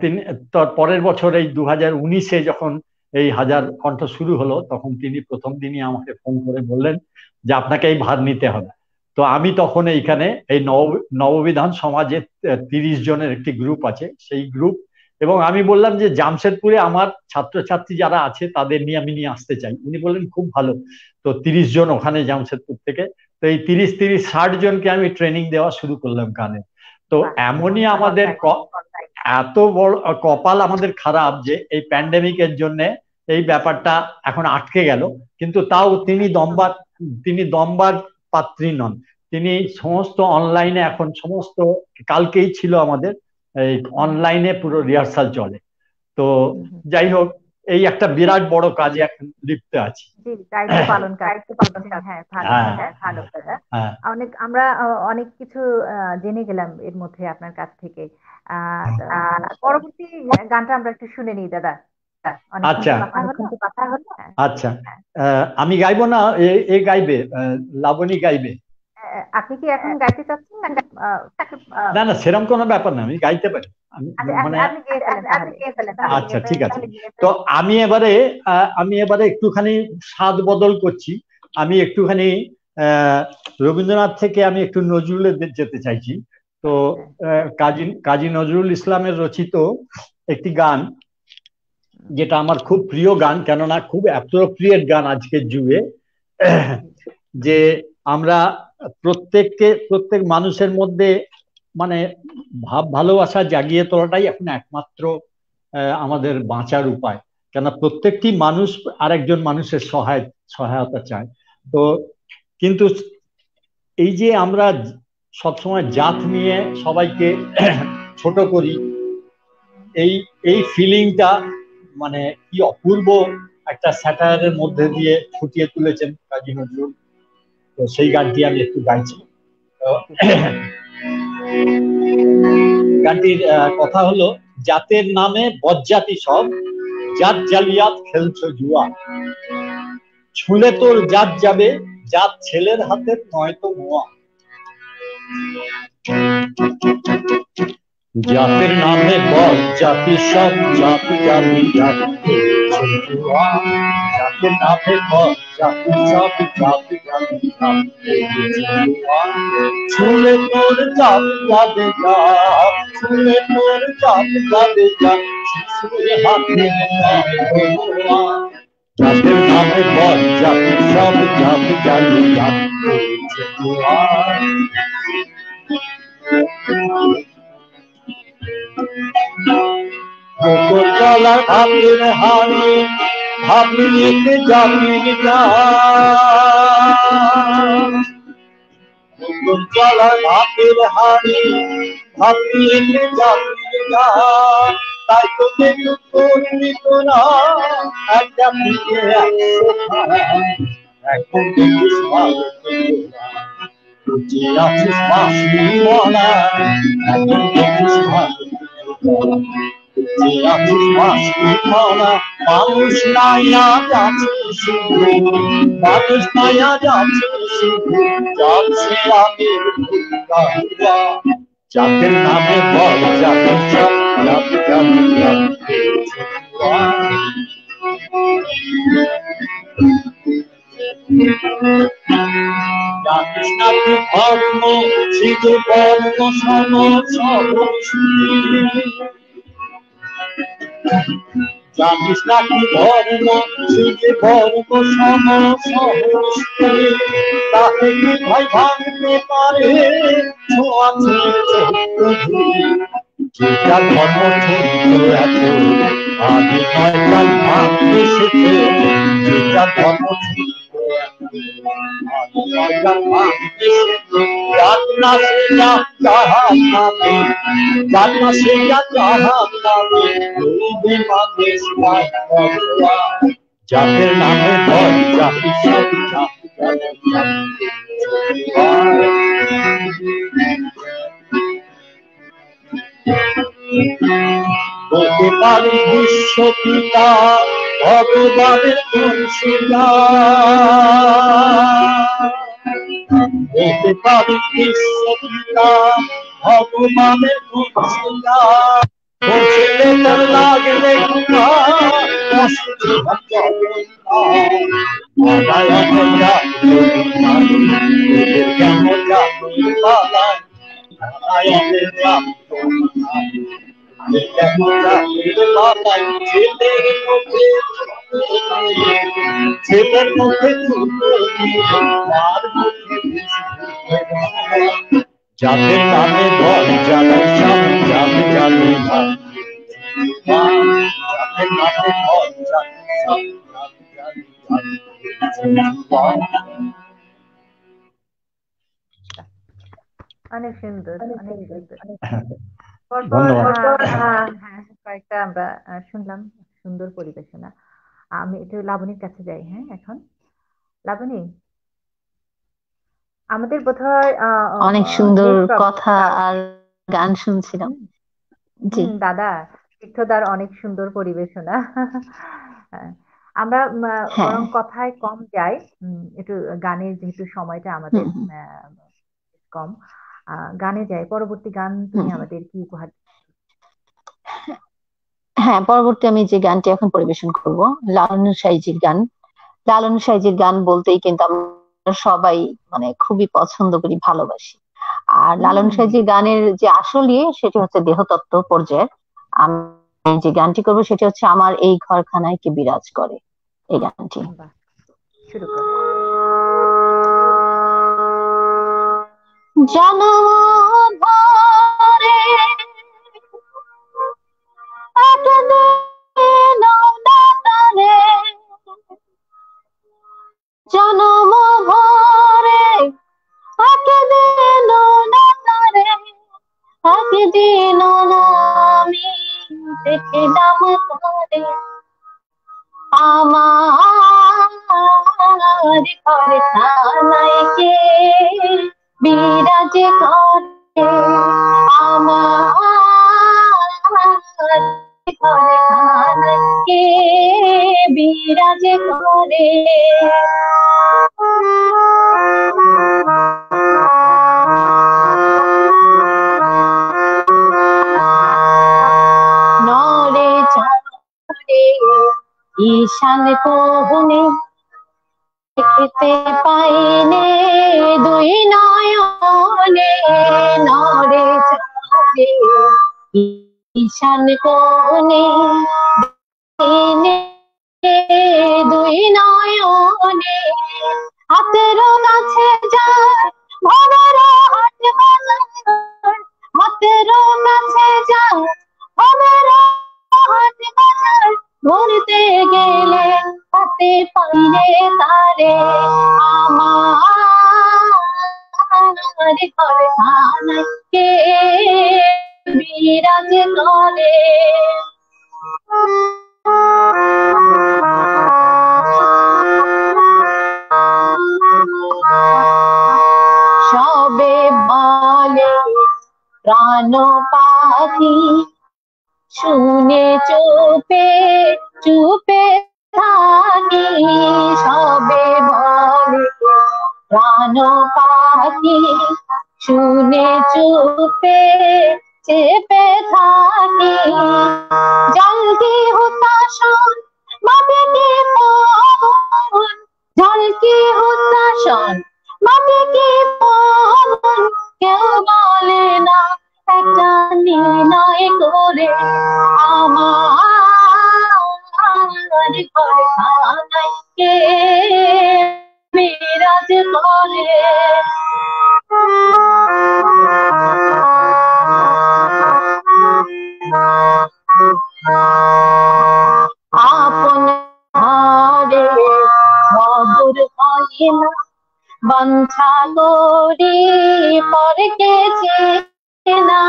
তিনি পরের বছর এই 2019-এ যখন এই 1000 কণ্ঠ শুরু হলো, তখন তিনি প্রথম দিনই আমাকে ফোন করে বললেন যে আপনাকে এই ভার নিতে হবে। তো আমি তখন এইখানে এই নববিধান সমাজে 30 জনের একটি গ্রুপ আছে, সেই গ্রুপ, এবং আমি বললাম যে জামশেদপুরে আমার ছাত্রছাত্রী যারা আছে তাদের নিয়ে আসতে চাই। উনি বললেন খুব ভালো। তো 30 জন ওখানে জামশেদপুর থেকে, তো এই 30-60 জনকে আমি ট্রেনিং দেওয়া শুরু করলাম গানে। তো এমনই আমাদের এত বড় কপাল আমাদের খারাপ যে এই প্যান্ডেমিকের জন্য এই ব্যাপারটা এখন আটকে গেল। কিন্তু তাও তিনি দমবার পাত্রী নন। তিনি সমস্ত অনলাইনে, এখন সমস্ত, কালকেই ছিল আমাদের এই অনলাইনে পুরো রিহার্সাল চলে। তো যাই হোক, এই একটা বিরাট বড় কাজে এখন লিপ্ত আছি। আমরা অনেক কিছু জেনে গেলাম এর মধ্যে আপনার কাছ থেকে। পরবর্তী গানটা আমরা একটু শুনে নিই দাদা। আচ্ছা আচ্ছা, আমি গাইবো না, এ গাইবে, লাবণী গাইবে। আপনি কি এখন গাইতে চাচ্ছেন? না না, সেরকম কোনো ব্যাপার না, আমি গাইতে পারি। মানে আচ্ছা ঠিক আছে। তো আমি এবারে একটুখানি স্বাদ বদল করছি। আমি একটুখানি রবীন্দ্রনাথ থেকে আমি একটু নজরুলে যেতে চাইছি। তো কাজী নজরুল ইসলামের রচিত একটি গান, যেটা আমার খুব প্রিয় গান, কেননা খুব অ্যাপ্রোপ্রিয়েট গান আজকের যুগে, যে আমরা প্রত্যেক মানুষের মধ্যে মানে ভালোবাসা জাগিয়ে তোলাটাই এখন একমাত্র আমাদের বাঁচার উপায়। কেন প্রত্যেকটি মানুষ আরেকজন মানুষের সহায়তা চায়। তো কিন্তু এই যে আমরা সবসময় জাত নিয়ে সবাইকে ছোট করি, এই এই ফিলিংটা মানে কি অপূর্ব একটা স্যাটায়ারের মধ্যে দিয়ে ফুটিয়ে তুলেছেন কাজী নজরুল। তো সেই গানটি আমি একটু গাইছি। গানটির কথা হলো, জাতের নামে বজ্জাতি সব, জাত জালিয়াত খেলছো জুয়া, ছুলে তোর জাত যাবে, জাত ছেলের হাতে নয়তো মোয়া। জাতের নামে বজ্জাতি সব, জাত জালিয়াত খেলছো জুয়া, জাতের নামে বজ্জাতি সব, জাত জালিয়াত খেলছো জুয়া, ছুলে তোর জাত যাবে জাত, ছুলে তোর জাত যাবে জাত, শিশুর হাতে নয়তো মোয়া। জাতের নামে বজ্জাতি সব, জাত জালিয়াত খেলছো জুয়া। বকুল তলার ভাতের হাড়ি, ভাবলিতে জাতির গান, বকুল তলার ভাতের হাড়ি, ভাবলিতে জাতির গান, তাই তো দেখো করলি তোরা একটা দিকে 100 খান, এখন দেখিস ভালো তুই আছিস মাসি মলা, এখন দেখিস ভালো তুই আছিস মাসি মলা। মানুষ নাইয়া যাচ্ছে শুধু, মানুষ নাইয়া যাচ্ছে শুধু, যাচ্ছে আগের ভূমিকা। জাতের নামে বল জাতি সব, জাত জালিয়াত খেলছো জুয়া। জানিস না কি ধর্ম, শুধু বর্ণ সম সমষ্টি, জানিস না কি ধর্ম, শুধু বর্ণ সম সমষ্টি, তাতে কি ভাই ভাঙতে পারে ছোঁয়াছে চৌধুরী। যেটা ধর্ম ছিল এত আগে নয় কাল ভাঙতে শেখে, যেটা ধর্ম ছিল জাত না সে জাত জাহান নামে, জাত না সে জাত জাহান নামে, গরিবে মানুষ পায় মরুয়া। জাতের নামে বল জাতি সব, জাত জালিয়াত খেলছো জুয়া। বলতে পারি বিশ্ব পিতা ভগবানের কৌশিলা, বলতে পারি বিশ্ব পিতা ভগবানের কৌশিলা, বলছিলে তোর লাগলে গুণা, কষ্ট চলে না, আদায় তোদের কেমন জাতি পালায়, আদায় ছেলের মুখে জাতের নামে বল জাতি সব, জাত জালিয়াত জাতের নামে বল জাতি সব, জাত জালিয়াত। অনেক সুন্দর, অনেক সুন্দর। ধন্যবাদ। কয়েকটা আমরা শুনলাম সুন্দর পরিবেশনা। আমি একটু লাবণীর কাছে যাই। হ্যাঁ, এখন লাবণী, আমাদের বোধহয় অনেক সুন্দর নেট কথা আর গান শুনছিলাম। জি দাদা তীর্থদার অনেক সুন্দর পরিবেশনা। আমরা হ্যাঁ, বরং কথায় কম যাই, একটু গানের যেহেতু সময়টা আমাদের কম, গানে যাই। পরবর্তী গান তুমি আমাদের কি উপহার? হ্যাঁ, পরবর্তী আমি যে গানটি এখন পরিবেশন করব লালন সাইজির গান। লালন সাইজির গান বলতেই কিন্তু আমরা সবাই মানে খুবই পছন্দ করি, ভালোবাসি। আর লালন সাইজির গানের যে আসল সেটি হচ্ছে দেহতত্ত্ব পর্যায়ের। আমি যে গানটি করবো সেটি হচ্ছে আমার এই ঘরখানায় কে বিরাজ করে, এই গানটি। শুরু করো। জনম ভরে জনম ভরে দাম করে আমার ঘরে থানায় কে বিরাজ করে আমার ঘরে থানায় কে বিরাজ করে নরে চরে ঈশান কোণে দেখতে পাইনে দুই নয়নে নরে চরে ঈশান কোণে দুই নয়নে হাতের কাছে যায় ভবের হাট বাজার হাতের কাছে যায় ভবের হাট বাজার ধরতে গেলে হাতে পাইলে তারে আমার ঘরে থানায় কে বিরাজ করে সবে বলে প্রাণ পাখি শুনে চুপে চুপে থাকি সবে বলে প্রাণ পাখি শুনে চুপে চেপে থাকি জল কি হুতাশন মাঠে কি পবন জল কি হুতাশন মাঠে কি পবন কেউ বলে না একটা নির্ণয় করে আমার ঘরে থানায় কে বিরাজ করে আপন ঘরে খবর হয় না বাঞ্ছা করি পরকে চেনা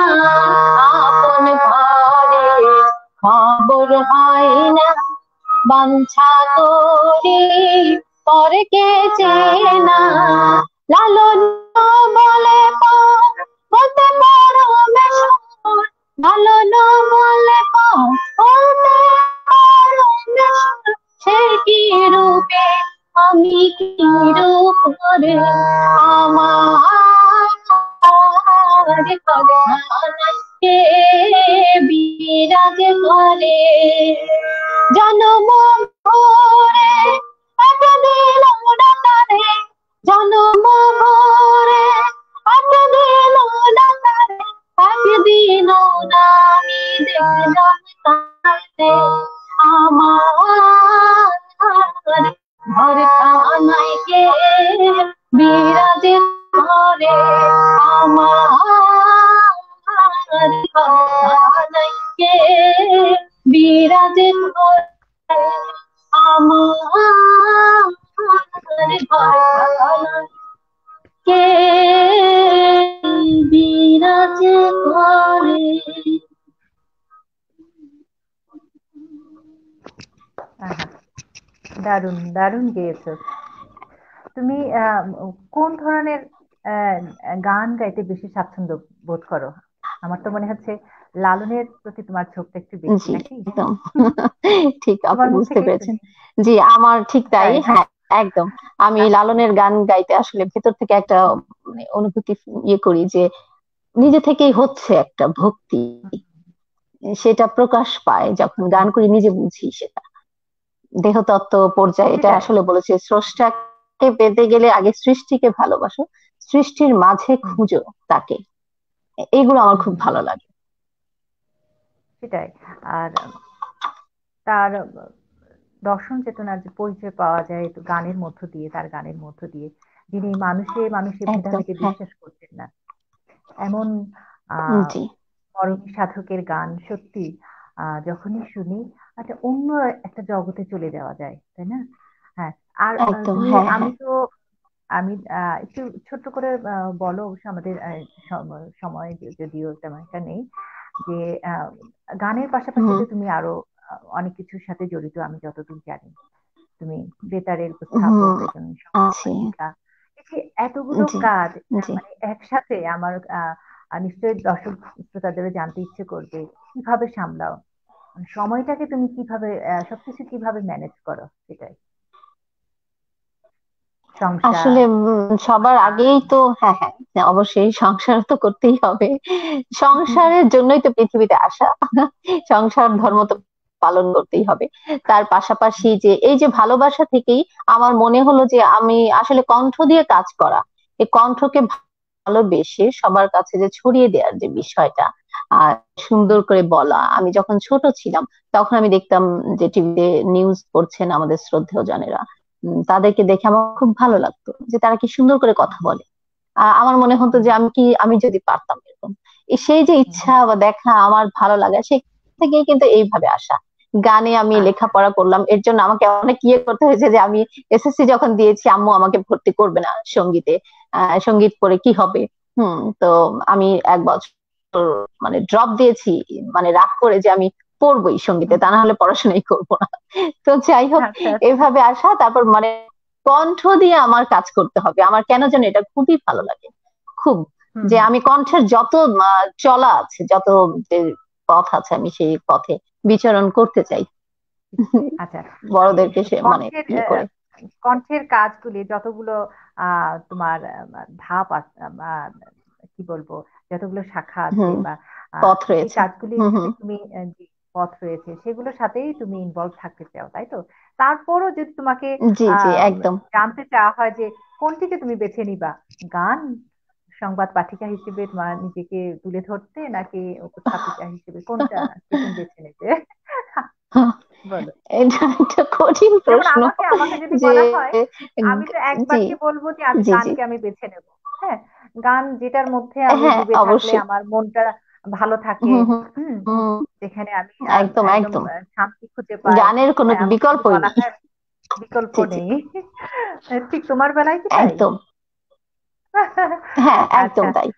আপন ঘরে খবর হয় না বাঞ্ছা করি পরকে চেনা লালন বলে বলতে পারো মেশর লালন বলে বলতে পারো মেশর সে কি রূপে আমি কি রূপ করে আমার ঘরে থানায় কে বিরাজ করে জন্ম ভরে এত দিল না তারে জন্ম ভরে এত দিল না তারে একদিন না আমি দেখলাম তারে আমার ঘরে থানায় কে বিরাজ করে আমার ঘরে থানায় কে বিরাজ করে আমার ঘরে থানায় কে বিরাজ করে দারুণ দারুণ গেয়েছো তুমি কোন ধরনের গান গাইতে বেশি স্বাচ্ছন্দ্য বোধ করো আমার তো মনে হচ্ছে লালনের প্রতি তোমার ঝোঁকটা একটু বেশি জি নাকি একদম ঠিক আপনি তোমার মুখ বুঝতে থেকে পেরেছেন শুনি জি আমার ঠিক তাই তাই না হ্যাঁ একদম আমি লালনের গান গাইতে আসলে ভেতর থেকে একটা মানে অনুভূতি করি যে নিজে থেকেই হচ্ছে একটা ভক্তি সেটা প্রকাশ পায় যখন গান করি নিজে বুঝি সেটা দেহতত্ত্ব পর্যায়ে এটা সেটাই আসলে বলেছে স্রষ্টাকে পেতে গেলে আগে সৃষ্টিকে ভালোবাসো সৃষ্টির মাঝে হুম খুঁজো তাকে এইগুলো আমার হুম খুব হুম ভালো লাগে সেটাই আর তার দর্শন চেতনার যে পরিচয় পাওয়া যায় তো গানের মধ্য দিয়ে তার গানের মধ্য দিয়ে যিনি মানুষে মানুষে একদম ভেদাভেদে হ্যাঁ বিশ্বাস করতেন না এমন আহ জি মরমী সাধকের গান সত্যি যখনই শুনি একটা অন্য একটা জগতে চলে যাওয়া যায় তাই না হ্যাঁ আর একদম তুমি হ্যাঁ আমি হ্যাঁ তো আমি একটু ছোট্ট করে বলো অবশ্য আমাদের সময় যদিও তেমন একটা নেই যে গানের পাশাপাশি তো তুমি আরো অনেক কিছুর সাথে জড়িত আমি যতদূর জানি। তুমি বেতারের উপস্থাপক, একজন আছি। সংবাদিকা। এই যে এতগুলো জি কাজ জি। মানে একসাথে আমার নিশ্চয়ই দর্শক শ্রোতাদের জানতে ইচ্ছে করবে কিভাবে সামলাও, মানে সময়টাকে তুমি কিভাবে সবকিছু কিভাবে ম্যানেজ করো সেটাই, সংসার, আসলে সবার গান। আগেই তো হ্যাঁ হ্যাঁ অবশ্যই সংসার তো করতেই হবে। সংসারের জন্যই তো পৃথিবীতে আসা। সংসার ধর্ম তো পালন করতেই হবে। তার পাশাপাশি যে এই যে ভালোবাসা থেকেই আমার মনে হলো যে আমি আসলে কণ্ঠ দিয়ে কাজ করা, এই কণ্ঠকে ভালোবেসে সবার কাছে যে ছড়িয়ে দেওয়ার যে বিষয়টা, আর সুন্দর করে বলা। আমি যখন ছোট ছিলাম তখন আমি দেখতাম যে টিভিতে নিউজ করছেন আমাদের শ্রদ্ধেয় জনেরা, তাদেরকে দেখে আমার খুব ভালো লাগতো যে তারা কি সুন্দর করে কথা বলে। আমার মনে হতো যে আমি যদি পারতাম এরকম। সেই যে ইচ্ছা বা দেখা আমার ভালো লাগা সে থেকেই কিন্তু এইভাবে আসা। গানে আমি আচ্ছা। লেখাপড়া করলাম, এর জন্য আমাকে অনেক করতে হয়েছে যে আমি এসএসসি যখন দিয়েছি আম্মু আমাকে ভর্তি করবে না সঙ্গীতে। সঙ্গীত করে কি হবে। তো আমি 1 বছর মানে ড্রপ দিয়েছি, মানে রাগ করে যে আমি পড়বোই সঙ্গীতে, তা না হলে পড়াশোনাই করবো না। তো যাই হোক, আচ্ছা আচ্ছা। এভাবে আসা। তারপর মানে কণ্ঠ দিয়ে আমার কাজ করতে হবে, আমার কেন যেন এটা খুবই ভালো লাগে। খুব, হুম। যে আমি কণ্ঠের যত চলা আছে, যত যে পথ আছে আমি সেই পথে বিচরণ করতে চাই। আচ্ছা। মানে বড়দেরকে সে মানে কণ্ঠের করে। কণ্ঠের কাজগুলি যতগুলো তোমার ধাপ আছে, কি বলবো, যতগুলো শাখা আছে হুম, বা পথ সেই রয়েছে। কাজগুলির হুম সাথে হুম। তুমি যে পথ রয়েছে সেগুলোর সাথেই তুমি ইনভলভ থাকতে চাও, তাই তো? তারপরও যদি তোমাকে জি জি আহ একদম। জানতে চাওয়া হয় যে কোনটিকে তুমি বেছে নিবা, গান, সংবাদ পাঠিকা হিসেবে তোমার নিজেকে তুলে ধরতে, নাকি উপস্থাপিকা হিসেবে, কোনটা কে তুমি বেছে নিতে? বলো। এটা একটা কঠিন যেমন প্রশ্ন। আমাকে আমাকে যদি যে বলা হয়, আমি তো জি একবারকে বলবো যে আমি জি জি। গানকে আমি বেছে নেব। হ্যাঁ, গান যেটার মধ্যে আমি হ্যাঁ ডুবে থাকলে অবশ্যই। আমার মনটা ভালো থাকে। হুম হুম হুম। হুম। যেখানে আমি একদম একদম একদম। শান্তি খুঁজে পাই। গানের কোনো এমন যদি বিকল্পই বলা নেই। হয়, বিকল্প জি জি। নেই। ঠিক তোমার বেলায় কি তাই? একদম। হ্যাঁ একদম আচ্ছা। তাই।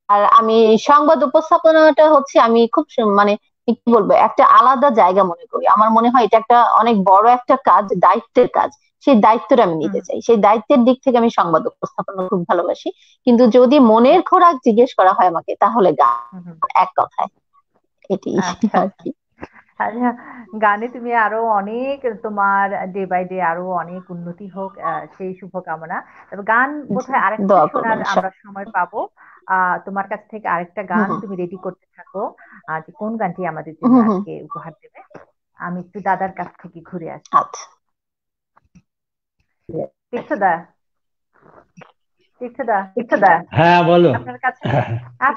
আর আমি সংবাদ উপস্থাপনাটা হচ্ছে আমি খুব মানে কি বলবো একটা আলাদা জায়গা মনে করি। আমার মনে হয় এটা একটা অনেক বড় একটা কাজ, দায়িত্বের কাজ। সেই দায়িত্বটা আমি হুম নিতে চাই, সেই দায়িত্বের দিক থেকে আমি সংবাদ উপস্থাপনা খুব ভালোবাসি। কিন্তু যদি মনের খোরাক জিজ্ঞেস করা হয় আমাকে তাহলে গান, হুম হুম। এক কথায় এটি আচ্ছা আর আচ্ছা। কি। আচ্ছা, গানে তুমি আরো অনেক, তোমার ডে বাই ডে আরো অনেক উন্নতি হোক, সেই শুভকামনা। তবে গান জি, বোধহয় আরেকটু দোয়া শোনার করবেন সব। আমরা সময় পাবো। তোমার কাছ থেকে আরেকটা হুম গান হুম তুমি রেডি করতে থাকো, যে কোন গানটি আমাদের জন্য হুম হুম। আজকে উপহার দেবে। আমি একটু দাদার কাছ থেকে ঘুরে আসি। আচ্ছা। তীর্থদা, তীর্থদা, হ্যাঁ বলো। আপনার কাছে,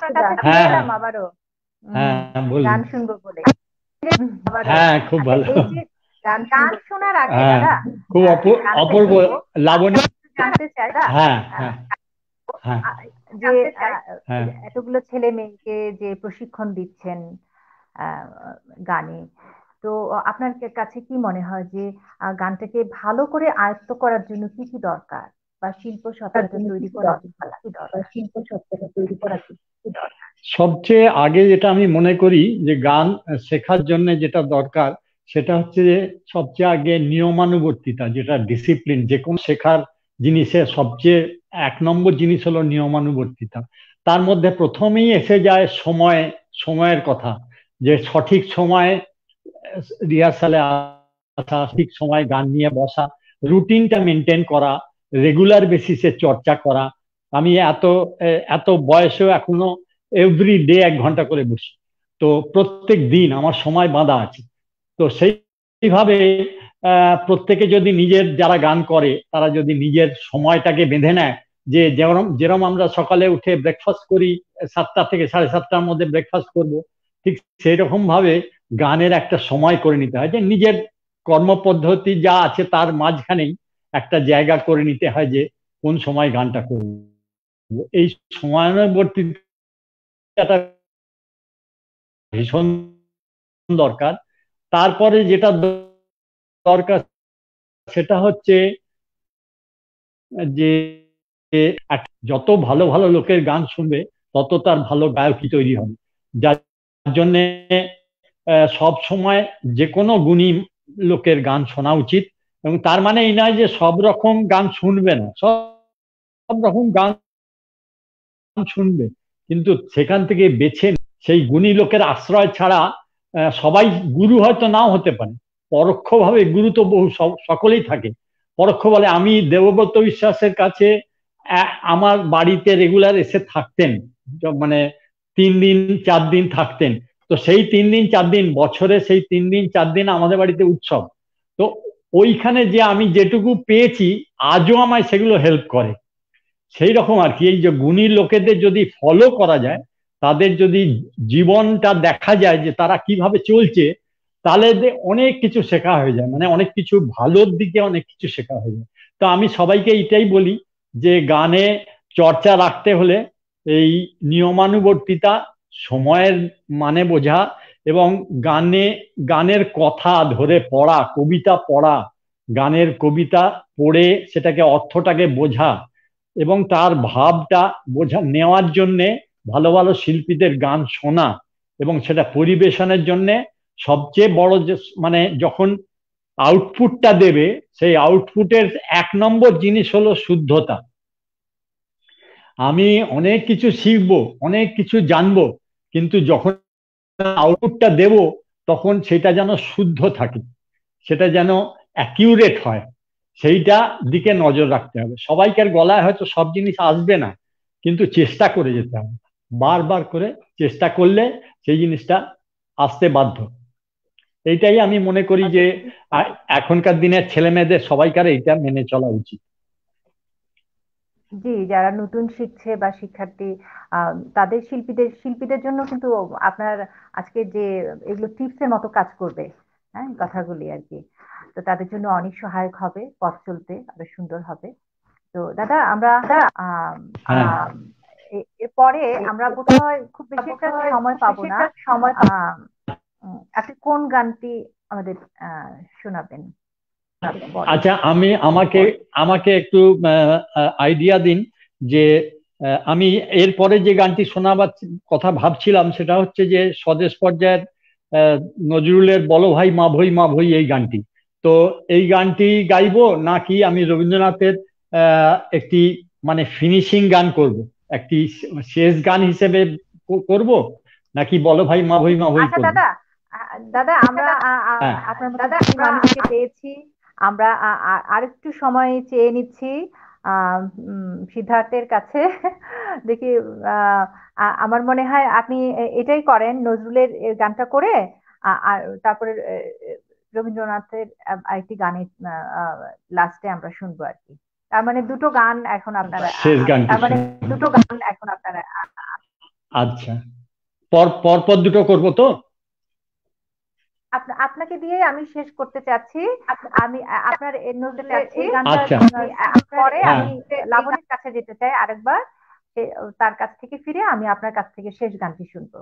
ফিরে হ্যাঁ এলাম আবারও হ্যাঁ বলুন। গান শুনবো বলে। হ্যাঁ খুব আচ্ছা, ভালো। এই যে গান শোনার আগে হ্যাঁ দাদা, খুব জানতে অপূর্ব চাইবো, লাবণী। জানতে চাই হ্যাঁ আহ, হ্যাঁ হ্যাঁ আহ, যে হ্যাঁ। এতগুলো ছেলে মেয়েকে যে প্রশিক্ষণ দিচ্ছেন আহ, গানে, তো আপনার কাছে কি মনে হয় যে গানটাকে ভালো করে আয়ত্ত করার জন্য কি কি দরকার, বা শিল্প সত্তাটা তৈরি করার জন্য কি কি দরকার? সবচেয়ে আগে যেটা আমি মনে করি যে গান শেখার জন্য যেটা দরকার সেটা হচ্ছে যে সবচেয়ে আগে নিয়মানুবর্তিতা, যেটা ডিসিপ্লিন। যে কোনো শেখার জিনিসের সবচেয়ে 1 নম্বর জিনিস হলো নিয়মানুবর্তিতা। তার মধ্যে প্রথমেই এসে যায় সময়ের কথা, যে সঠিক সময়ে রিহার্সালে আসা, ঠিক সময় গান নিয়ে বসা, রুটিনটা মেনটেন করা, রেগুলার বেসিসে চর্চা করা। আমি এত বয়সেও এখনো এভরি ডে 1 ঘন্টা করে বসি। তো প্রত্যেক দিন আমার সময় বাঁধা আছে। তো সেইভাবে প্রত্যেকে যদি নিজের, যারা গান করে তারা যদি নিজের সময়টাকে বেঁধে নেয়, যে যেরকম যেরকম আমরা সকালে উঠে ব্রেকফাস্ট করি, 7টা থেকে 7:30টার মধ্যে ব্রেকফাস্ট করব, ঠিক সেই রকম ভাবে গানের একটা সময় করে নিতে হয়, যে নিজের কর্মপদ্ধতি যা আছে তার মাঝখানেই একটা জায়গা করে নিতে হয় যে কোন সময় গানটা করব। এই সময়ানুবর্তিতাটা ভীষণ দরকার। তারপরে যেটা দরকার সেটা হচ্ছে যে যত ভালো ভালো লোকের গান শুনবে তত তার ভালো গায়কই তৈরি হবে। যার জন্য সব সময় যে কোনো গুণী লোকের গান শোনা উচিত। এবং তার মানে এই নয় যে সব রকম গান শুনবে না, সব রকম গান শুনবে, কিন্তু সেখান থেকে বেছে সেই গুণী লোকের আশ্রয় ছাড়া সবাই গুরু হয়তো নাও হতে পারে, পরোক্ষভাবে গুরু তো বহু সকলেই থাকে। পরোক্ষ বলে আমি দেবব্রত বিশ্বাসের কাছে আমার বাড়িতে রেগুলার এসে থাকতেন, মানে 3 দিন 4 দিন থাকতেন। তো সেই 3 দিন 4 দিন বছরে, সেই 3 দিন 4 দিন আমাদের বাড়িতে উৎসব। তো ওইখানে যে আমি যেটুকু পেয়েছি আজও আমায় সেগুলো হেল্প করে। সেই রকম আর কি, এই যে গুণী লোকেদের যদি ফলো করা যায়, তাদের যদি জীবনটা দেখা যায় যে তারা কিভাবে চলছে, তাহলে অনেক কিছু শেখা হয়ে যায়, মানে অনেক কিছু ভালোর দিকে অনেক কিছু শেখা হয়ে যায়। তো আমি সবাইকে এইটাই বলি যে গানে চর্চা রাখতে হলে এই নিয়মানুবর্তিতা, সময়ের মানে বোঝা, এবং গানের কথা ধরে পড়া, কবিতা পড়া, গানের কবিতা পড়ে সেটাকে অর্থটাকে বোঝা এবং তার ভাবটা বোঝা নেওয়ার জন্যে ভালো ভালো শিল্পীদের গান শোনা, এবং সেটা পরিবেশনের জন্যে সবচেয়ে বড় যে মানে যখন আউটপুটটা দেবে, সেই আউটপুটের 1 নম্বর জিনিস হলো শুদ্ধতা। আমি অনেক কিছু শিখবো, অনেক কিছু জানবো, কিন্তু যখন আউটপুটটা দেব তখন সেটা যেন শুদ্ধ থাকে, সেটা যেন অ্যাকিউরেট হয়, সেইটা দিকে নজর রাখতে হবে। সবাইকার গলায় হয়তো সব জিনিস আসবে না, কিন্তু চেষ্টা করে যেতে হবে, বারবার করে চেষ্টা করলে সেই জিনিসটা আসতে বাধ্য। এইটাই আমি মনে করি যে এখনকার দিনের ছেলে মেয়েদের সবাইকার এইটা মেনে চলা উচিত। জি, যারা নতুন শিখছে বা শিক্ষার্থী, তাদের শিল্পীদের জন্য কিন্তু আপনার আজকে যে এগুলো টিপসের মতো কাজ করবে। হ্যাঁ, কথাগুলি আর কি। তো তাদের জন্য অনেক সহায়ক হবে, পথ চলতে আরো সুন্দর হবে। তো দাদা, আমরা আম, হ্যাঁ, আম, এরপরে আমরা বোধহয় খুব বেশি একটা সময় পাবো না। আম, আপনি কোন গানটি আমাদের শোনাবেন এরপরে? আচ্ছা, আমাকে আমাকে একটু আইডিয়া দিন যে আমি এরপরে যে গানটি শোনাবার কথা ভাবছিলাম সেটা হচ্ছে যে স্বদেশ পর্যায়ের নজরুলের বলো ভাই মা ভই মা ভই, এই গানটি। তো এই গানটি গাইবো নাকি আমি রবীন্দ্রনাথের একটি মানে ফিনিশিং গান করব, একটি শেষ গান হিসেবে করব, নাকি বলো ভাই মা ভই মা ভই আচ্ছা করব? দাদা, দাদা আমরা হ্যাঁ, আপনার মতো গুণী মানুষকে পেয়েছি। আমরা আরেকটু সময় চেয়ে নিচ্ছি সিদ্ধার্থের কাছে। দেখি, আহ, আমার মনে হয় আপনি এটাই করেন, নজরুলের গানটা করে আর তারপরে রবীন্দ্রনাথের আরেকটি গানের লাস্টে আমরা শুনবো আর কি। তার মানে দুটো গান এখন আপনারা শেষ গানটি তার মানে দুটো গান এখন আপনারা আচ্ছা, পর দুটো করব তো? আপনাকে দিয়ে আমি শেষ করতে চাচ্ছি। আমি আপনার নজরুলের এই গানটা আচ্ছা, পরে হ্যাঁ, আমি লাবণীর কাছে যেতে চাই আরেকবার। তার কাছ থেকে ফিরে আমি আপনার কাছ থেকে শেষ গানটি শুনবো।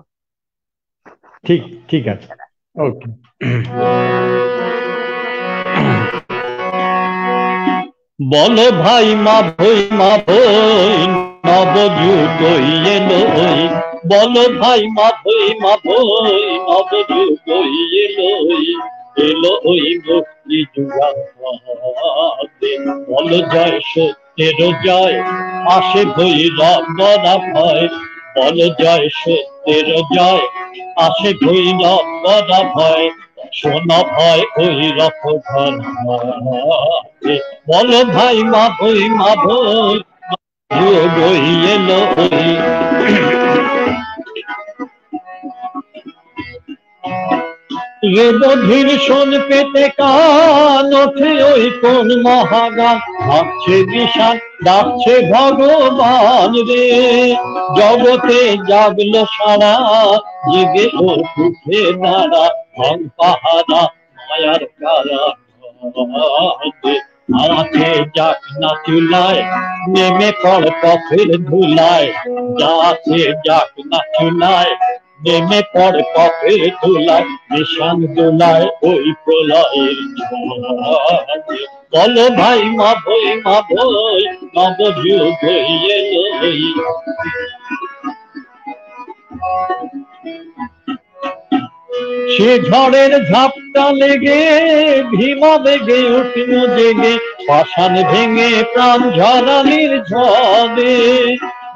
ঠিক ঠিক আছে, ওকে। বলো ভাই মা ভই মা ভই, নবযুগ এলো ওই। বলো ভাই মা ভই মা ভই, নবযুগ এলো ওই। এলো ওই মুক্তি যুগাতে, বলো জয় সত্যের জয়, আসে ভৈরব বরা ভয়। বলো জয় সত্যের জয়, আসে ভৈরব বরা ভয়। শোনা ভয় ওই রথ ধরা, বলো ভাই মা ভই মা ভই, যুগ এলো ওই। রে বধির শোন পেতে কান, ওঠে ওই কোন মহাগান, ডাকছে বিশাল ডাকছে ভগবান রে। জগতে জাগলো সারা, জেগে ও উঠে দাঁড়া, ভাঙ পাহারা মায়ার কারা। আছে যাক না চুলায়, নেমে পড় পথের ধুলায়। যাচ্ছে যাক না চুলায়, নেমে পড় পথের ধুলায়। নিশান দোলায় ওই প্রলয়ের ঝড়ে। বলো ভাই মা ভই মা ভই, নবযুগ এলো ওই। সে ঝড়ের ঝাপটা লেগে ভীমা বেগে উঠল জেগে পাষাণ ভেঙে প্রাণ ঝরানির ঝড়ে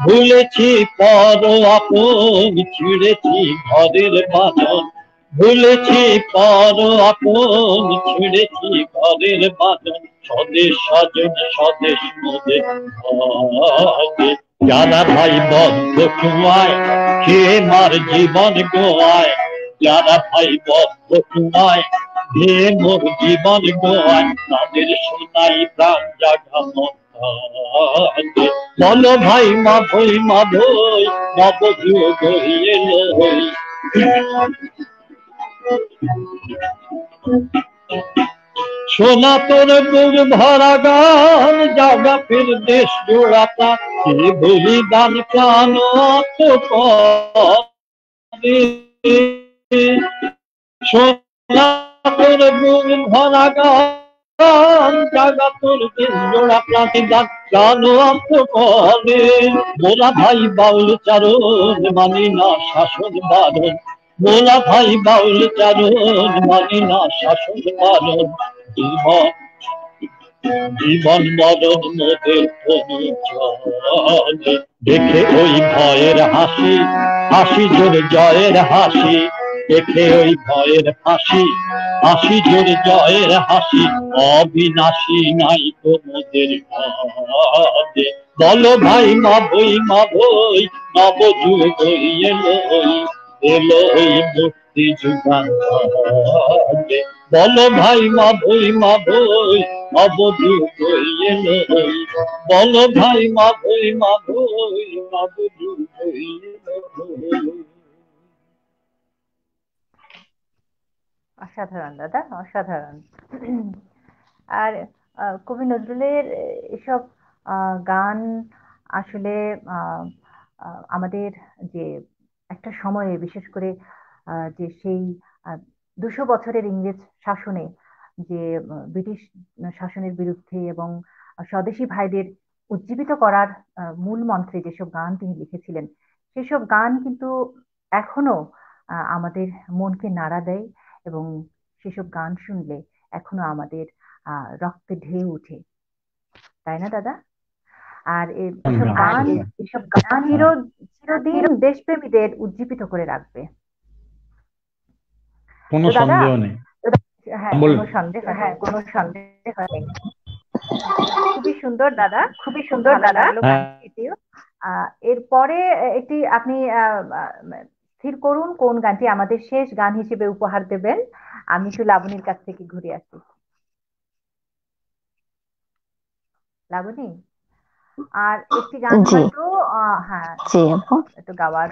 ভুলেছি পর আপন ছিঁড়েছি ঘরের বাঁধন ভুলেছি পর আপন ছিঁড়েছি ঘরের বাঁধন স্বদেশ স্বজন স্বদেশ মোদের ভাগে যারা ভাই বদ্ধ কুয়ায় কে মার জীবন গোয়ায় যারা ভাই বদ্ধ কুয়ায় কে মোর জীবন গোয়ায় তাদের শোনাই প্রাণ জাগা মন্থাগে বলো ভাই মাধই মাধই নবযুগ এলো সোনা তোর বুক ভরা গান জাগা ফির দেশ জোড়াতা সে বলিদান প্রাণ সোনা তোর বুক ভরা গান জাগা তোর দেশ জোড়া প্রাণীদান প্রাণ করে মোরা ভাই বাউল চারণ মানি না শাসন বারণ মোলা ভাই বাউল চারণ মানি না শাসন বারণ জীবন মরণ মোদের চলে দেখে ওই ভয়ের হাসি হাসি জোরে জয়ের হাসি দেখে ওই ভয়ের হাসি হাসি জোরে জয়ের হাসি অবিনাশী নাই তো মোদের ঘরে বলো ভাই মা ভই নবযুগ এলো এলো এই মুক্তি যুগান্তরে বলো ভাই মা ভই নবযুগ এলো বলো ভাই মা ভই নবযুগ এলো। অসাধারণ দাদা, অসাধারণ। আর কবি নজরুলের এসব গান আসলে আমাদের যে একটা সময়ে বিশেষ করে যে সেই 200 বছরের ইংরেজ শাসনে যে ব্রিটিশ শাসনের বিরুদ্ধে এবং স্বদেশী ভাইদের উজ্জীবিত করার মূল মন্ত্রে যেসব গান তিনি লিখেছিলেন, সেসব গান কিন্তু এখনো আমাদের মনকে নাড়া দেয় এবং সেসব গান শুনলে এখনো আমাদের রক্তে ঢেউ উঠে, তাই না দাদা? আর এসব গান চিরদিন দেশপ্রেমীদের উজ্জীবিত করে রাখবে। কোনো সন্দেহ নেই। হ্যাঁ, কোনো সন্দেহ নেই। খুবই সুন্দর দাদা, খুবই সুন্দর দাদা। এরপরে একটি আপনি স্থির করুন কোন গানটি আমাদের শেষ গান হিসেবে উপহার দেবেন। আমি একটু লাবণীর কাছ থেকে ঘুরে আসি। লাবণী, আর একটি গান হয়তো হ্যাঁ একটু গাওয়ার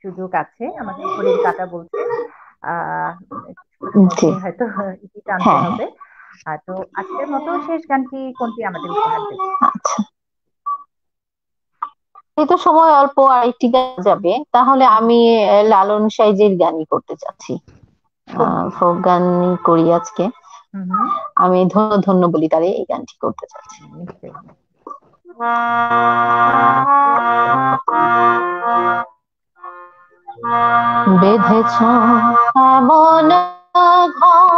সুযোগ আছে, আমাদের ঘড়ির কাঁটা বলছে হয়তো ইতি টানতে হবে। তো আজকের মতো শেষ গানটি কোনটি আমাদের উপহার দেবে? এই তো সময় অল্প, আর একটি গান যাবে, তাহলে আমি লালন সাইজের গানই করতে চাচ্ছি, ফোক গান করি আজকে। আমি ধন্য ধন্য বলি তারে এই গানটি করতে চাচ্ছি। বেঁধেছ এমন ঘর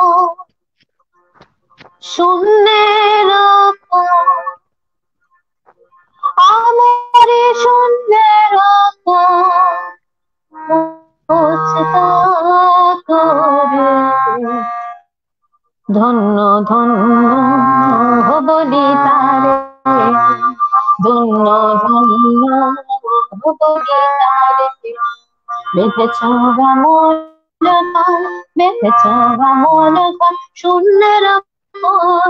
শূন্যের আমারে শূন্যের করে ধন্য ধন্য বলি তারে, ধন্য ধন্য বলি তারে। বেঁধেছ এমন বেঁধেছ এমন শূন্যের ওপর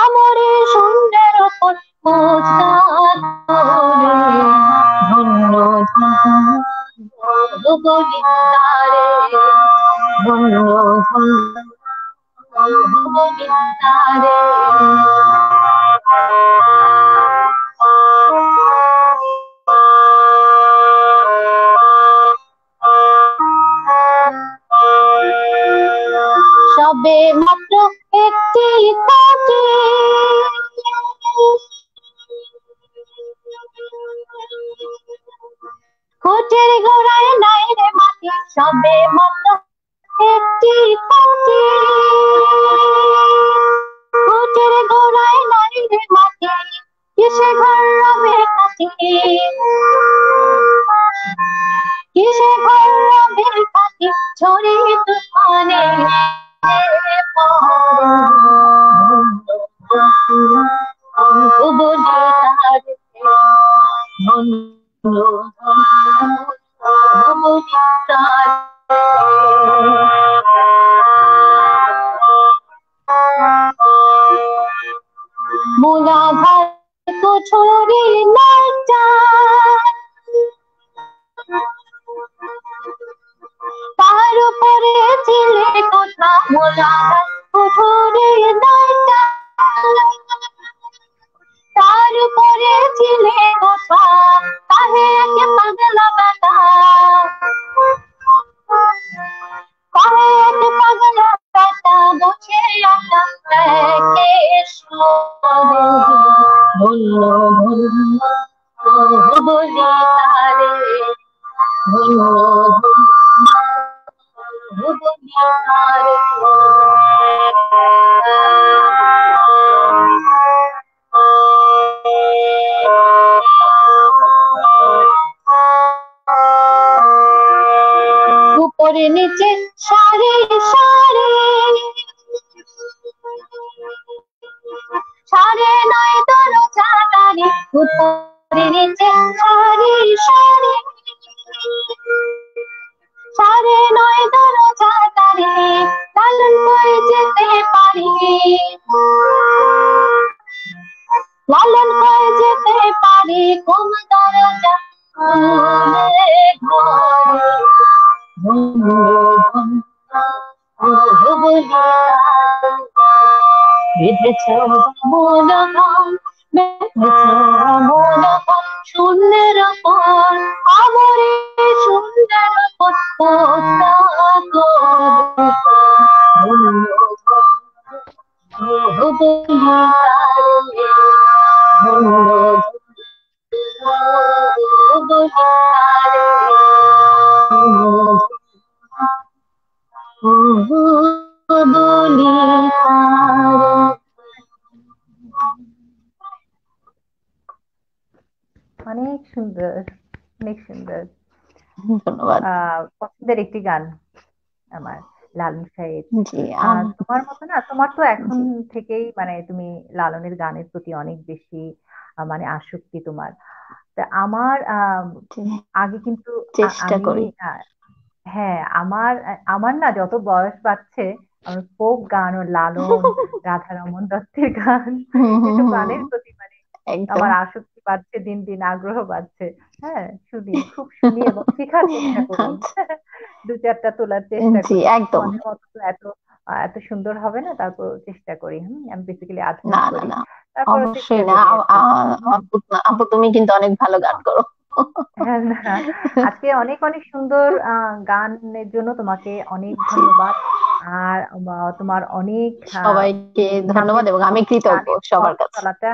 আমারে শূন্যের ওপর ধন্য ধন্য বলি তারে, ধন্য ধন্য বলি তারে। সবে মাত্র একটি খুঁটির গোড়ায় নাই রে মাটি, সবে মাত্র একটি ঝরে তুফানে বলে তারে ধন্য বলে তারে মুলাধার কোঠরে লাইটা তার উপরে ছিলে কোথা মুলাধার কোঠরে লাইটা তার উপরে ছিলে কোথা তাহে কে পাগলা বেটা তাহে কে পাগলা বেটা বসে আটা কে সরে ধন্য ধন্য বলি তারে ধন্য ধন্য বলি তারে উপরে নিচে সারি সারি সারে নয় দরজা তারি উপরে নিচে সারি সারি সারে নয় দরজা তারি লালন করে যেতে পারি লালন করে যেতে পারি কোন দরজা খুলে ঘরে ধন্য ধন্য বলি বেঁধেছ মনোহর বেঁধেছ মনোহর শূন্যের ওপর আমরে শূন্যের ওপর ধন্য বলি তারে ধন্য বলি তারে বলি তারে। অনেক সুন্দর, অনেক সুন্দর। ধন্যবাদ। পছন্দের একটি গান আমার লালন সাহেব। জি তোমার মতো না, তোমার তো এখন থেকেই মানে তুমি লালনের গানের প্রতি অনেক বেশি মানে আসক্তি তোমার। তা আমার আগে কিন্তু চেষ্টা করি। হ্যাঁ, আমার আমার না যত বয়স বাড়ছে আমার ফোক গান ও লালন রাধারমন দত্তের গান এসব গানের প্রতি মানে আমার আসক্তি বাড়ছে, দিন দিন আগ্রহ বাড়ছে। হ্যাঁ, শুনি, খুব শুনি এবং শেখার চেষ্টা করি। দু চারটা তোলার চেষ্টা করি। তোমাদের মতো তো এত এত সুন্দর হবে না, তারপর চেষ্টা করি। আমি বেসিক্যালি আধুনিক করি। তারপর অবশ্যই না আপু, তুমি কিন্তু অনেক ভালো গান করো। আজকে অনেক অনেক সুন্দর গানের জন্য তোমাকে অনেক ধন্যবাদ। আর তোমার অনেক সবাইকে ধন্যবাদ এবং আমি কৃতজ্ঞ সবার কাছে। চলাটা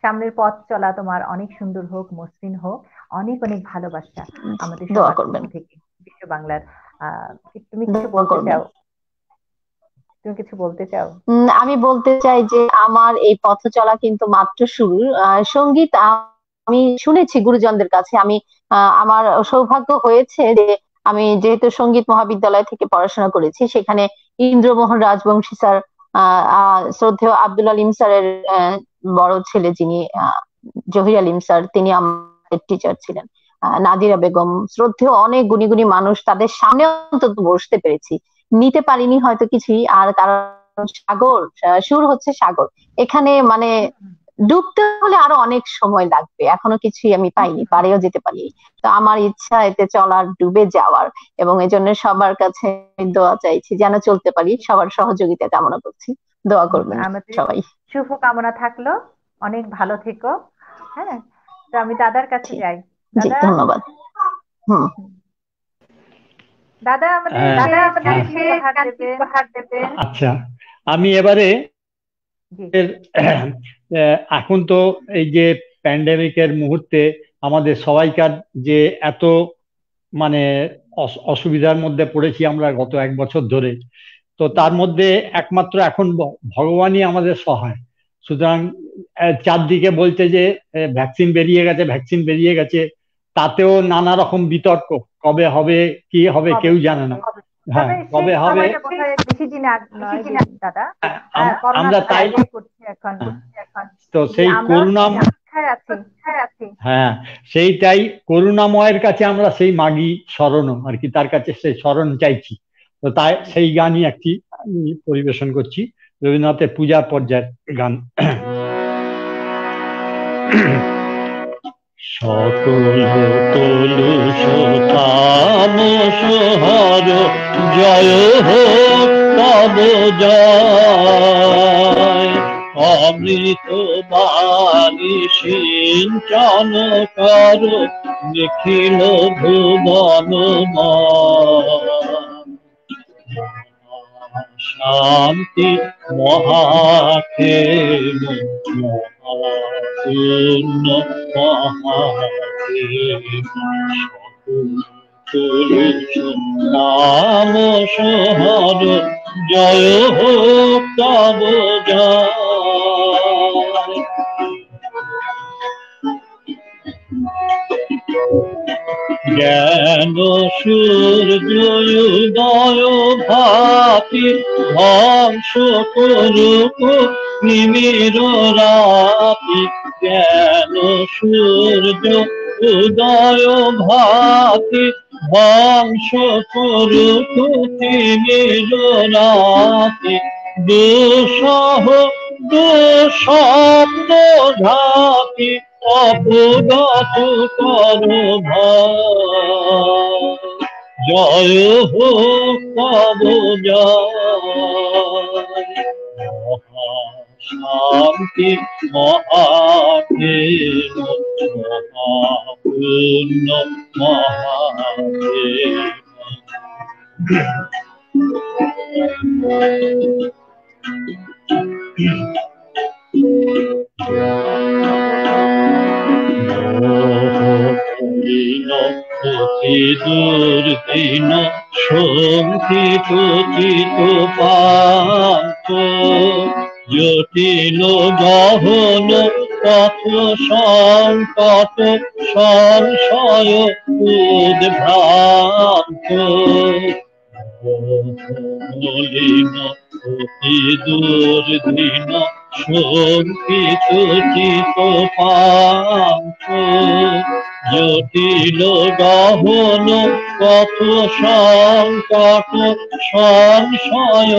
সামনের পথ চলা তোমার অনেক সুন্দর হোক, মসৃণ হোক। অনেক অনেক ভালোবাসা আমাদের সবার পক্ষ থেকে বিশ্ব বাংলার। তুমি কিছু বলতে চাও? তুমি কিছু বলতে চাও? আমি বলতে চাই যে আমার এই পথ চলা কিন্তু মাত্র শুরু। সঙ্গীত আমি শুনেছি গুরুজনদের কাছে। আমি আমার সৌভাগ্য হয়েছে যে আমি যেহেতু সঙ্গীত মহাবিদ্যালয় থেকে পড়াশোনা করেছি, সেখানে ইন্দ্রমোহন রাজবংশী স্যার, শ্রদ্ধেয় আব্দুল আলিম স্যারের বড় ছেলে যিনি জহির আলিম স্যার, তিনি আমাদের টিচার ছিলেন। নাদিরা বেগম, শ্রদ্ধেয় অনেক গুণী গুণী মানুষ, তাদের সামনে অন্তত বসতে পেরেছি। নিতে পারিনি হয়তো কিছুই, আর কারণ সাগর, সুর হচ্ছে সাগর, এখানে মানে ডুবতে হলে আরো অনেক সময় লাগবে, এখনো কিছুই আমি পাইনি, পারেও যেতে পারিনি। তো আমার ইচ্ছা এতে চলার, ডুবে যাওয়ার, এবং এই জন্য সবার কাছে দোয়া চাইছি যেন চলতে পারি। সবার সহযোগিতা কামনা করছি, দোয়া করবেন সবাই। শুভ কামনা থাকলো, অনেক ভালো থেকো। হ্যাঁ, তো আমি দাদার কাছে যাই। জি, ধন্যবাদ। দাদা আমাদের আচ্ছা, আমি এবারে এখন তো এই যে প্যান্ডেমিকের মুহূর্তে আমাদের সবাইকার যে এত মানে অসুবিধার মধ্যে পড়েছি আমরা গত 1 বছর ধরে, তো তার মধ্যে একমাত্র এখন ভগবানই আমাদের সহায়। সুতরাং চারদিকে বলছে যে ভ্যাকসিন বেরিয়ে গেছে, ভ্যাকসিন বেরিয়ে গেছে, তাতেও নানা রকম বিতর্ক, কবে হবে কি হবে কেউ জানে না। হ্যাঁ, কবে হবে বেশি দিন নয় দাদা, আমরা তাই করছি এখন। তো সেই করুণা, হ্যাঁ সেইটাই করুণাময়ের কাছে আমরা সেই মাগি শরণ আর কি, তার কাছে সেই শরণ চাইছি। তো তাই সেই গানই একটি আমি পরিবেশন করছি, রবীন্দ্রনাথের পূজা পর্যায়ের গান। সকল তুলুষতাম সোহার জয় হোক তব জয়, অমৃত বাণী সিঞ্চন কর নিখিল ভুবন শান্তি মহাক্ষেম মহাপূর্ণ মহাদেব, নাম সোহর জয় হোক তব জয়। জ্ঞান সূর্য উদয় ভাতি ধ্বংস করুক নিমির রাতি, জ্ঞান সূর্য উদয় ভাতি ধ্বংস করুক নিমির রাতি, দুঃসহ দুঃস্বপ্ন ঘাতি অপগত কর ভয়, জয় হোক তব জয়। মহাশান্তি মহাদেব মহাপূর্ণ মহাদেব, অতি দুর্দিন শঙ্কিত চিত পান্ত, জটিল গহন পথ সংকট সংশয় উদ্ভ্রান্ত, মলিন অতি দুর্দিন শঙ্কিত চিত পান্ত, জটিল গহন পথ সংকট সংশয়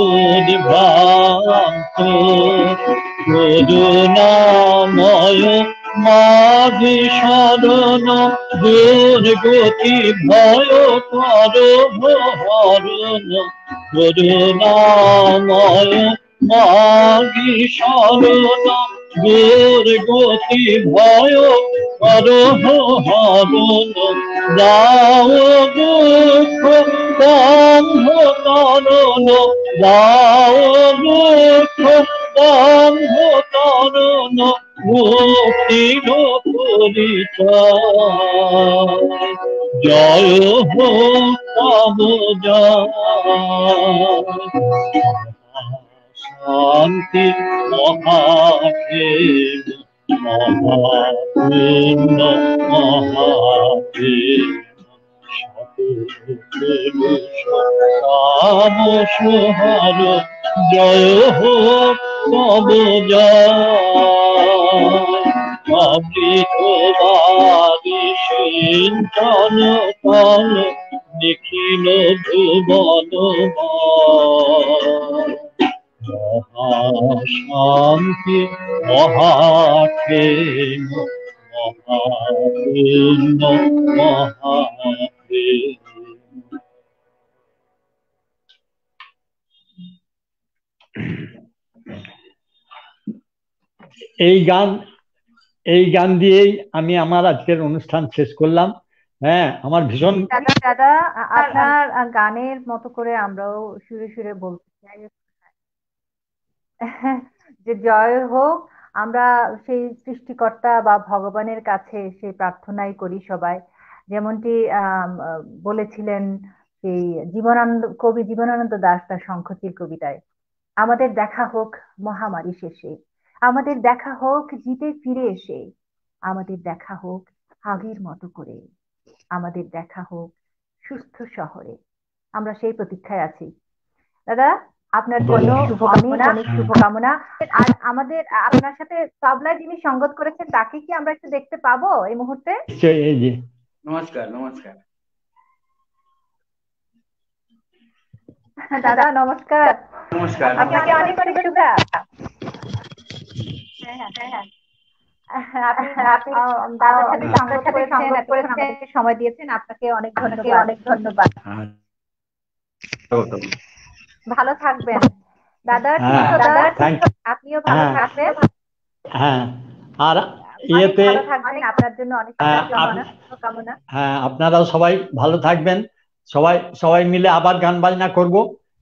উদ্ভ্রান্ত, করুণাময় মাঝি সদন দুর্গতি ভয় কর হরণ, করুণাময় মাঝি সদন দুর্গতি ভয় কর হরণ, দাও দুঃখ বন্ধ করণ, দাও দুঃখ বন্ধ করণ, মুক্তির পরিচয়, জয় হোক তব জয়। শান্তি মহাদেব মহাপূর্ণ মহাদেব, নাম সোহার জয় হোক তব জয়। অমৃত বাণী সিঞ্চন কর নিখিল ভুবন মহাশান্তি মহাক্ষেম মহাপূর্ণ মহাদেব। এই গান দিয়েই আমি আমার আজকের অনুষ্ঠান শেষ করলাম। হ্যাঁ, আমার ভীষণ দাদা আপনার গানের মতো করে আমরাও সুরে সুরে বলতে চাই যে জয় হোক। আমরা সেই সৃষ্টিকর্তা বা ভগবানের কাছে সেই প্রার্থনাই করি সবাই, যেমনটি বলেছিলেন সেই কবি জীবনানন্দ দাশ তার শঙ্খচিল কবিতায়, আমাদের দেখা হোক মহামারী শেষে, আমাদের দেখা হোক জিতে ফিরে এসে, আমাদের দেখা হোক আগের মতো করে আমাদের দেখা হোক সুস্থ শহরে। আমরা সেই প্রতীক্ষায় আছি। দাদা, আপনার জন্য অনেক অনেক শুভকামনা। আর আমাদের আপনার সাথে তবলায় যিনি সঙ্গত করেছেন তাকে কি আমরা একটু দেখতে পাবো এই মুহূর্তে? এই যে নমস্কার নমস্কার। দাদা নমস্কার। নমস্কার। আপনাকে অনেক অনেক শুভেচ্ছা। আপনি দাদার সাথে সঙ্গত করেছেন, এতক্ষণ আমাদেরকে সময় দিয়েছেন, আপনাকে অনেক ধন্যবাদ। অনেক ধন্যবাদ। ভালো থাকবেন দাদা। দাদা আপনিও ভালো থাকবেন। হ্যাঁ, আর অনেক ভালো থাকবেন। আপনার জন্য অনেক শুভকামনা। হ্যাঁ, আপনারাও সবাই ভালো থাকবেন। সবাই সবাই মিলে আবার গান বাজনা করব,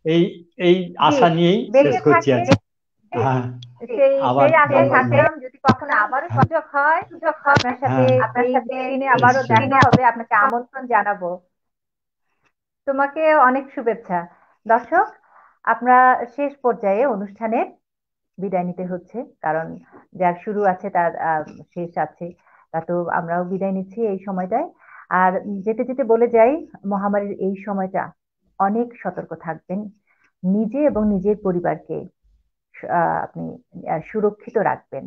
এই এই আশা নিয়েই শেষ করছি আজকে। হ্যাঁ, সেই আশায় থাকলাম, যদি কখনো আবারও সুযোগ হয় আপনার সাথে দিনে আবারও দেখা হবে, আপনাকে আমন্ত্রণ জানাবো। তোমাকে অনেক শুভেচ্ছা। দর্শক, আমরা শেষ পর্যায়ে অনুষ্ঠানের বিদায় নিতে হচ্ছে, কারণ যার শুরু আছে তার শেষ আছে। তা তো আমরাও বিদায় নিচ্ছি এই সময়টায়। আর যেতে যেতে বলে যাই, মহামারীর এই সময়টা অনেক সতর্ক থাকবেন, নিজে এবং নিজের পরিবারকে আপনি সুরক্ষিত রাখবেন।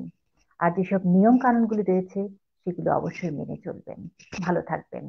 আর যেসব নিয়ম কানুনগুলি রয়েছে সেগুলো অবশ্যই মেনে চলবেন। ভালো থাকবেন।